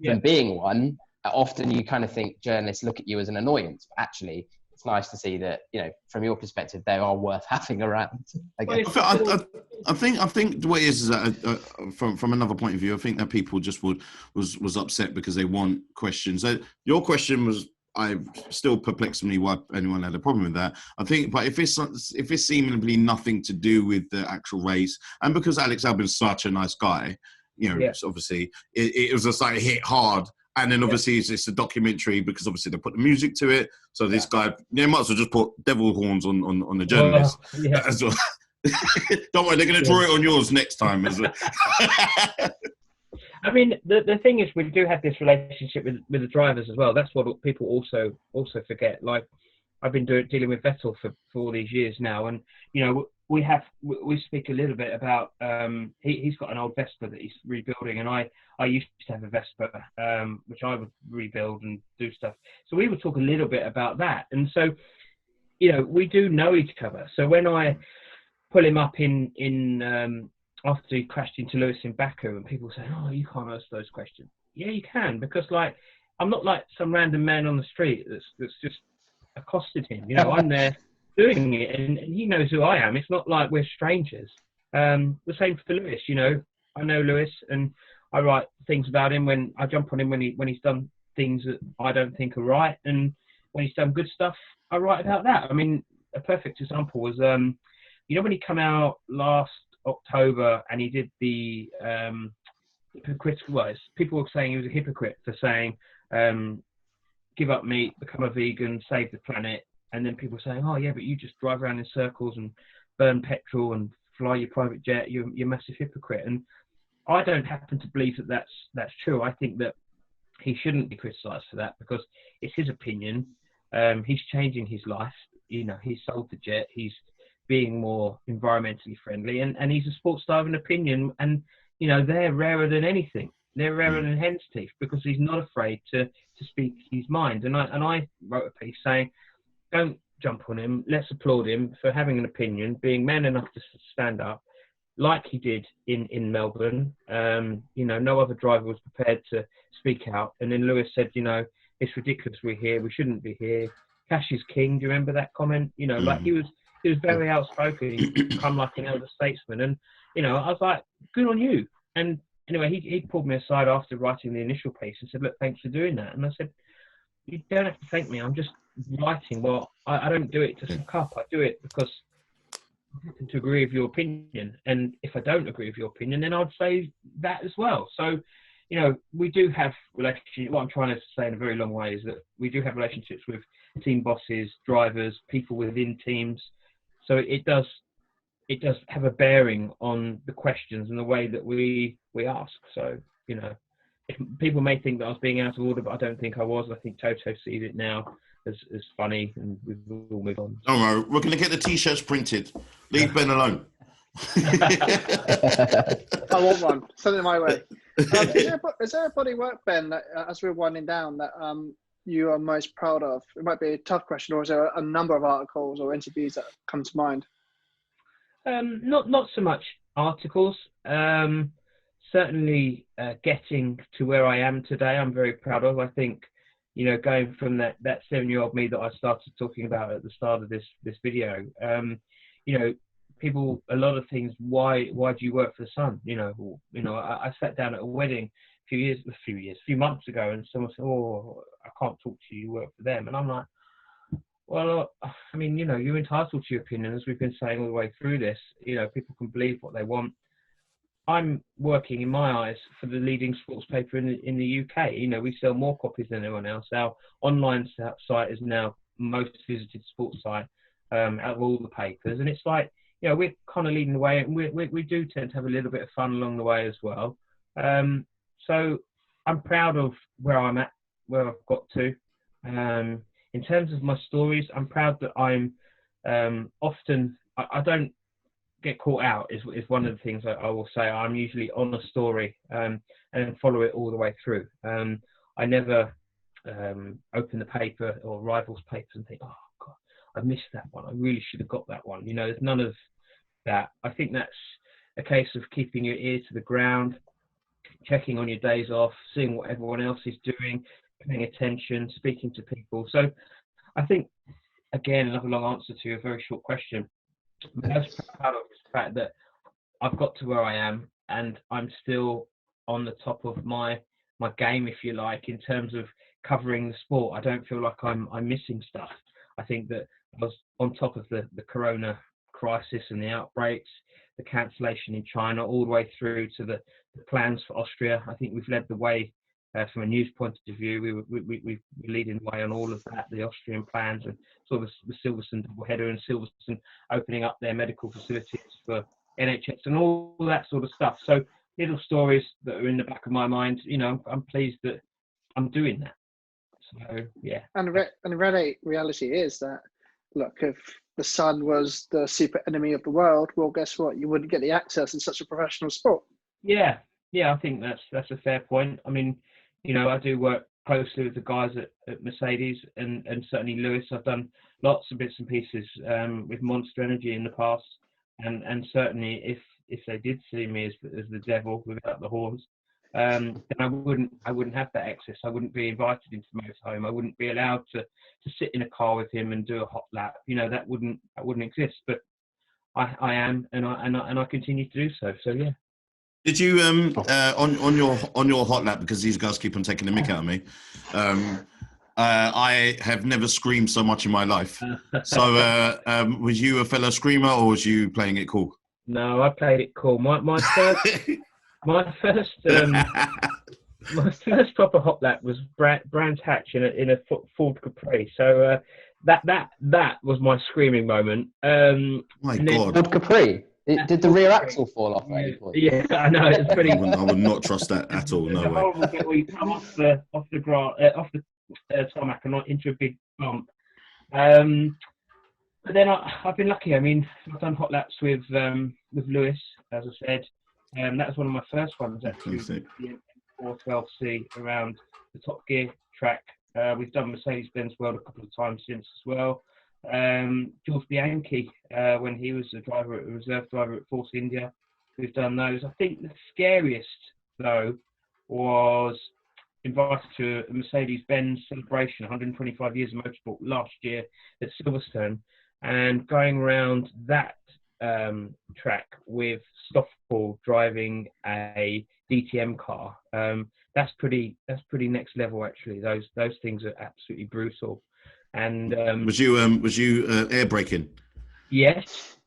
from being one, often you kind of think journalists look at you as an annoyance, but actually it's nice to see that, you know, from your perspective, they are worth having around. I think the way it is that from another point of view, I think that people just was upset because they want questions. Your question was, I still perplexed me why anyone had a problem with that. I think, but if it's seemingly nothing to do with the actual race, and because Alex Albon's such a nice guy, you know, obviously it was just like hit hard. And then obviously it's a documentary because obviously they put the music to it. So this guy, might as well just put devil horns on the journalist as well. Don't worry, they're going to draw it on yours next time as well. I mean, the thing is, we do have this relationship with the drivers as well. That's what people also forget. Like, I've been dealing with Vettel for all these years now, and you know, we speak a little bit about he's got an old Vespa that he's rebuilding, and I used to have a Vespa which I would rebuild and do stuff. So we would talk a little bit about that, and so, you know, we do know each other. So when I pull him up in after he crashed into Lewis in Baku, and people say, "Oh, you can't ask those questions." Yeah, you can, because like I'm not like some random man on the street that's just accosted him. You know, I'm there doing it, and he knows who I am. It's not like we're strangers. The same for Lewis. You know, I know Lewis, and I write things about him when I jump on him when he's done things that I don't think are right, and when he's done good stuff, I write about that. I mean, a perfect example was you know, when he came out last October and he did the hypocritical words. People were saying he was a hypocrite for saying give up meat, become a vegan, save the planet, and then people saying, oh yeah, but you just drive around in circles and burn petrol and fly your private jet, you're a massive hypocrite. And I don't happen to believe that that's true. I think that he shouldn't be criticised for that because it's his opinion. He's changing his life. You know, he's sold the jet. He's being more environmentally friendly, and he's a sports star of an opinion, and you know, they're rarer than anything. they're rarer than hen's teeth, because he's not afraid to speak his mind. And I wrote a piece saying, don't jump on him. Let's applaud him for having an opinion, being man enough to stand up, like he did in Melbourne. No other driver was prepared to speak out. And then Lewis said, it's ridiculous we're here. We shouldn't be here. Cash is king. Do you remember that comment? Like he was very outspoken. He's become like an elder statesman. And, I was like, good on you. And anyway, he pulled me aside after writing the initial piece and said, look, thanks for doing that. And I said, you don't have to thank me. I'm just writing. Well, I don't do it to suck up. I do it because I happen to agree with your opinion. And if I don't agree with your opinion, then I'd say that as well. So, we do have relationships. What I'm trying to say in a very long way is that we do have relationships with team bosses, drivers, people within teams. So it does have a bearing on the questions and the way that we ask. So, people may think that I was being out of order, but I don't think I was. I think Toto sees it now as funny, and we'll move on. Don't worry, we're going to get the T-shirts printed. Leave Ben alone. I want one. Send it my way. Is there a body work, Ben, that, as we're winding down, that you are most proud of? It might be a tough question, or is there a number of articles or interviews that come to mind? Not so much articles. Certainly getting to where I am today, I'm very proud of. I think, going from that 7-year-old me that I started talking about at the start of this video, people, a lot of things, why do you work for the Sun? I sat down at a wedding a few months ago, and someone said, oh, I can't talk to you, you work for them. And I'm like, well, you're entitled to your opinion, as we've been saying all the way through this. People can believe what they want. I'm working, in my eyes, for the leading sports paper in the UK. We sell more copies than anyone else. Our online site is now most visited sports site out of all the papers. And it's like, we're kind of leading the way, and we do tend to have a little bit of fun along the way as well. So I'm proud of where I'm at, where I've got to. In terms of my stories, I'm proud that I'm often, I don't get caught out is one of the things I will say. I'm usually on a story and follow it all the way through. I never open the paper or rivals papers and think, oh God, I missed that one. I really should have got that one. There's none of that. I think that's a case of keeping your ear to the ground, checking on your days off, seeing what everyone else is doing, paying attention, speaking to people. So I think, again, another long answer to a very short question. I'm most proud of is the fact that I've got to where I am, and I'm still on the top of my game, if you like, in terms of covering the sport. I don't feel like I'm missing stuff. I think that I was on top of the corona crisis and the outbreaks, the cancellation in China, all the way through to the plans for Austria. I think we've led the way from a news point of view. We're leading the way on all of that, the Austrian plans, and sort of the Silverstone doubleheader and Silverstone opening up their medical facilities for NHS and all that sort of stuff. So little stories that are in the back of my mind. I'm pleased that I'm doing that. So yeah. And the reality is that, look, if the Sun was the super enemy of the world, well, guess what? You wouldn't get the access in such a professional sport. Yeah, I think that's a fair point. I mean, I do work closely with the guys at Mercedes and certainly Lewis. I've done lots of bits and pieces with Monster Energy in the past, and certainly if they did see me as the devil without the horns, then I wouldn't have that access. I wouldn't be invited into the motorhome. I wouldn't be allowed to sit in a car with him and do a hot lap. That wouldn't exist. But I am, and I continue to do so. So yeah. Did you on your hot lap, because these guys keep on taking the mick out of me? I have never screamed so much in my life. So was you a fellow screamer, or was you playing it cool? No, I played it cool. My first proper hot lap was Brands Hatch in a Ford Capri. So that was my screaming moment. My God, Ford Capri. Did the rear axle fall off at any point? Yeah, I know. It's pretty. I would not trust that at all. No way. Horrible bit where you come off the tarmac and not into a big bump. But then I've been lucky. I mean, I've done hot laps with Lewis, as I said. That was one of my first ones actually. 412C around the Top Gear track. We've done Mercedes-Benz World a couple of times since as well. George Bianchi, when he was a reserve driver at Force India, we've done those. I think the scariest, though, was invited to a Mercedes-Benz celebration, 125 years of motorsport, last year at Silverstone, and going around that track with Stoffel driving a DTM car. That's pretty next level, actually. Those things are absolutely brutal. And was you air braking? Yes.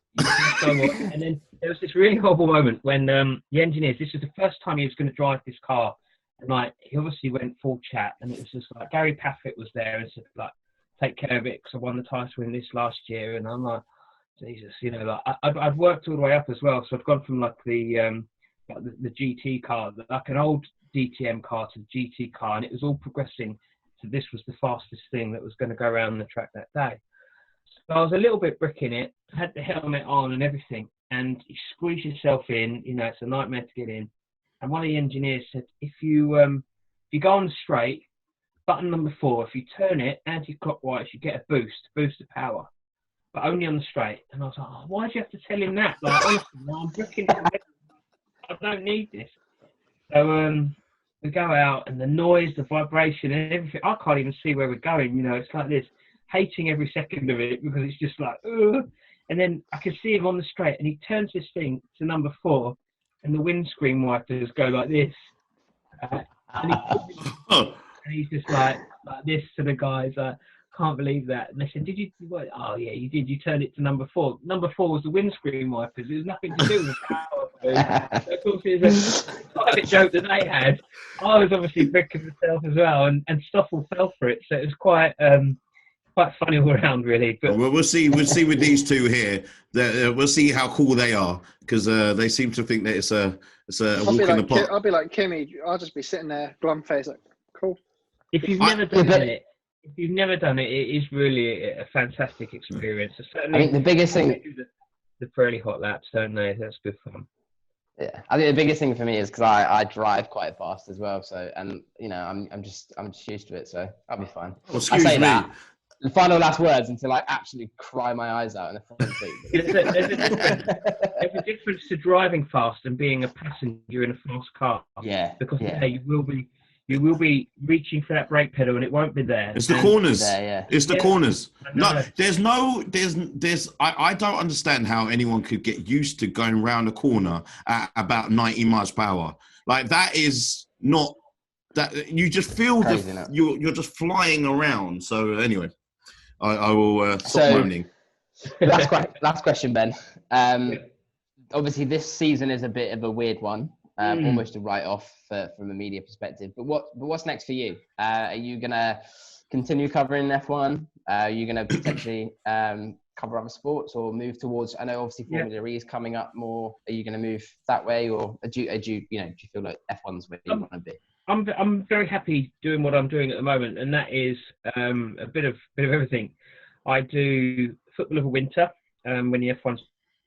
And then there was this really horrible moment when the engineers, this was the first time he was going to drive this car, and like he obviously went full chat, and it was just like Gary Paffett was there and said like, take care of it because I won the title in this last year, and I'm like, Jesus, you know, like I'd worked all the way up as well, so I'd gone from like the GT car, like an old DTM car, to the GT car, and it was all progressing. So this was the fastest thing that was going to go around the track that day. So I was a little bit bricking it, had the helmet on and everything, and you squeeze yourself in, you know, it's a nightmare to get in. And one of the engineers said, if you go on the straight, button number 4, if you turn it anti-clockwise, you get a boost of power, but only on the straight. And I was like, oh, why do you have to tell him that? Like, honestly, no, I'm bricking it. I don't need this. So we go out, and the noise, the vibration, and everything, I can't even see where we're going. You know, it's like this, hating every second of it because it's just like, ugh. And then I can see him on the straight, and he turns this thing to number 4, and the windscreen wipers go like this. And he's just like this to the guys. Can't believe that. And they said, did you? What? Oh yeah, you did. You turned it to number 4. Number 4 was the windscreen wipers. It was nothing to do with the power. So of course, it was a private joke that they had. I was obviously bricking myself as well, and Stoffel fell for it. So it was quite funny all around, really. But well, we'll see with these two here. We'll see how cool they are, because they seem to think that it's a walk in the park. I'll be like Kimmy. I'll just be sitting there, glum face, like, cool. If you've never done it, it is really a fantastic experience. So certainly, I think the biggest thing, the fairly hot laps, don't they? That's good fun. Yeah, I think the biggest thing for me is because I drive quite fast as well. So, and you know, I'm just used to it, so I'll be fine. Well, excuse me. That. The final last words until I actually cry my eyes out in the front seat. There's a difference to driving fast and being a passenger in a fast car. Yeah. Because you will be reaching for that brake pedal and it won't be there. It's the corners. It's the corners. No, I don't understand how anyone could get used to going around a corner at about 90 miles per hour. Like, that is not that, you just feel you're just flying around. So anyway, I will stop moaning. Last question, Ben. Obviously, this season is a bit of a weird one. Almost a write-off from a media perspective. But what's next for you? Are you going to continue covering F1? Are you going to potentially cover other sports or move towards? I know obviously Formula E is coming up more. Are you going to move that way, or do you feel like F1's where you want to be? I'm very happy doing what I'm doing at the moment, and that is a bit of everything. I do football of the winter when the F1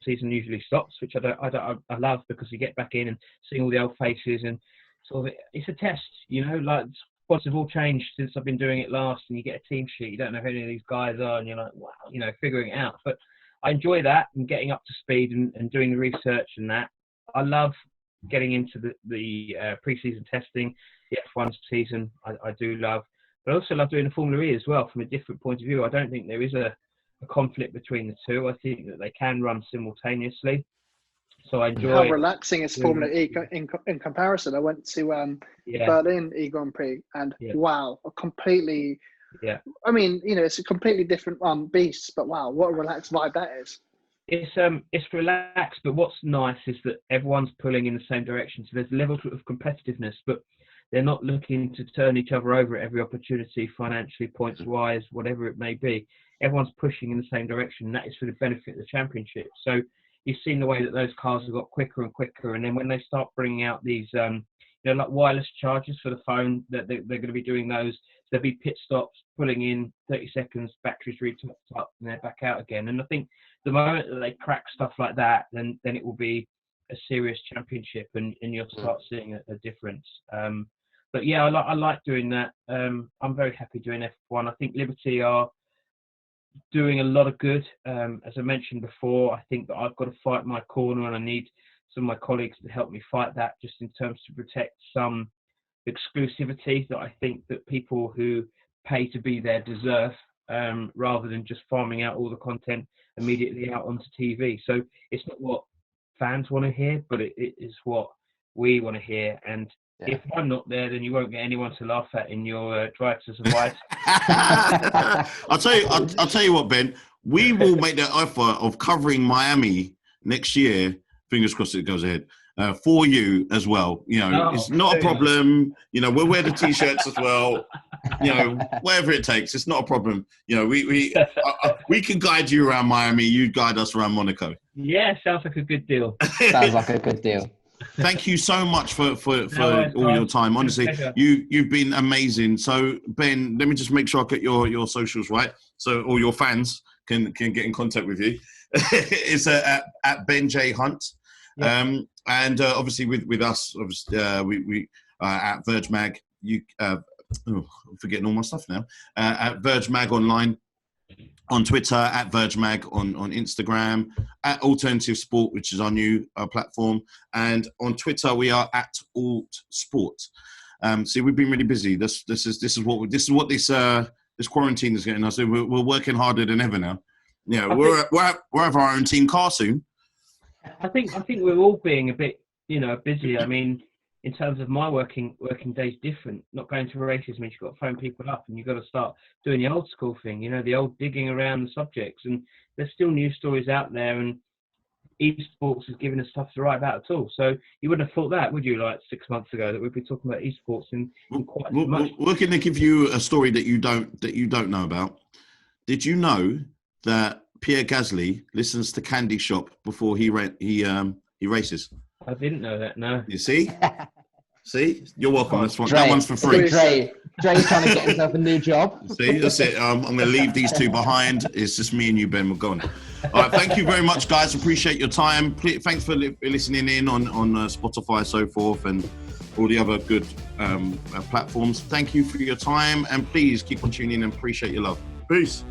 season usually stops, which I love, because you get back in and seeing all the old faces, and sort of it's a test, you know, like squads have all changed since I've been doing it last, and you get a team sheet, you don't know who any of these guys are, and you're like, wow, you know, figuring it out. But I enjoy that and getting up to speed and doing the research and that. I love getting into the pre-season testing, the F1 season, I do love, but I also love doing the Formula E as well from a different point of view. I don't think there is a conflict between the two. I think that they can run simultaneously. So I enjoy. How relaxing is Formula E in comparison? I went to Berlin E Grand Prix, and wow, a completely. Yeah. I mean, you know, it's a completely different beast, but wow, what a relaxed vibe that is. It's relaxed, but what's nice is that everyone's pulling in the same direction. So there's a level of competitiveness, but they're not looking to turn each other over at every opportunity, financially, points-wise, whatever it may be. Everyone's pushing in the same direction, and that is for the benefit of the championship. So you've seen the way that those cars have got quicker and quicker, and then when they start bringing out these, like wireless chargers for the phone, that they're going to be doing those. So there'll be pit stops, pulling in 30 seconds, batteries retopped up, and they're back out again. And I think the moment that they crack stuff like that, then it will be a serious championship, and you'll start seeing a difference. But yeah, I like doing that. I'm very happy doing F1. I think Liberty are doing a lot of good. As I mentioned before, I think that I've got to fight my corner, and I need some of my colleagues to help me fight that, just in terms to protect some exclusivity that I think that people who pay to be there deserve, rather than just farming out all the content immediately out onto TV. So it's not what fans want to hear, but it is what we want to hear. And if I'm not there, then you won't get anyone to laugh at in your drive to survive. I'll tell you what, Ben. We will make the offer of covering Miami next year. Fingers crossed it goes ahead. For you as well. You know, it's not a problem. You know, we'll wear the t-shirts as well. You know, whatever it takes, it's not a problem. You know, we can guide you around Miami. You guide us around Monaco. Yeah, sounds like a good deal. Sounds like a good deal. Thank you so much for all your time. Honestly, you've been amazing. So Ben, let me just make sure I get your socials right, so all your fans can get in contact with you. It's at Ben J Hunt. Yep. And obviously with us, obviously, we at Verge Mag. I'm forgetting all my stuff now. At Verge Mag online, on Twitter, at Verge Mag on Instagram, at Alternative Sport, which is our new platform, and on Twitter we are at Alt Sport. See, we've been really busy. This is what this quarantine is getting us. We're working harder than ever now. Yeah, we'll have our own team car soon. I think we're all being a bit, busy. I mean, in terms of my working days, different. Not going to races means you've got to phone people up, and you've got to start doing the old school thing. The old digging around the subjects. And there's still news stories out there, and esports has given us stuff to write about at all. So you wouldn't have thought that, would you? Like 6 months ago, that we'd be talking about esports in quite so much. We're going to give you a story that you don't know about. Did you know that Pierre Gasly listens to Candy Shop before he races? I didn't know that. No. You see? See? You're welcome. That one's for free. Dre's trying to get himself a new job. See? That's it. I'm going to leave these two behind. It's just me and you, Ben. We're gone. All right. Thank you very much, guys. Appreciate your time. Thanks for listening in on Spotify, so forth, and all the other good platforms. Thank you for your time. And please keep on tuning in and appreciate your love. Peace.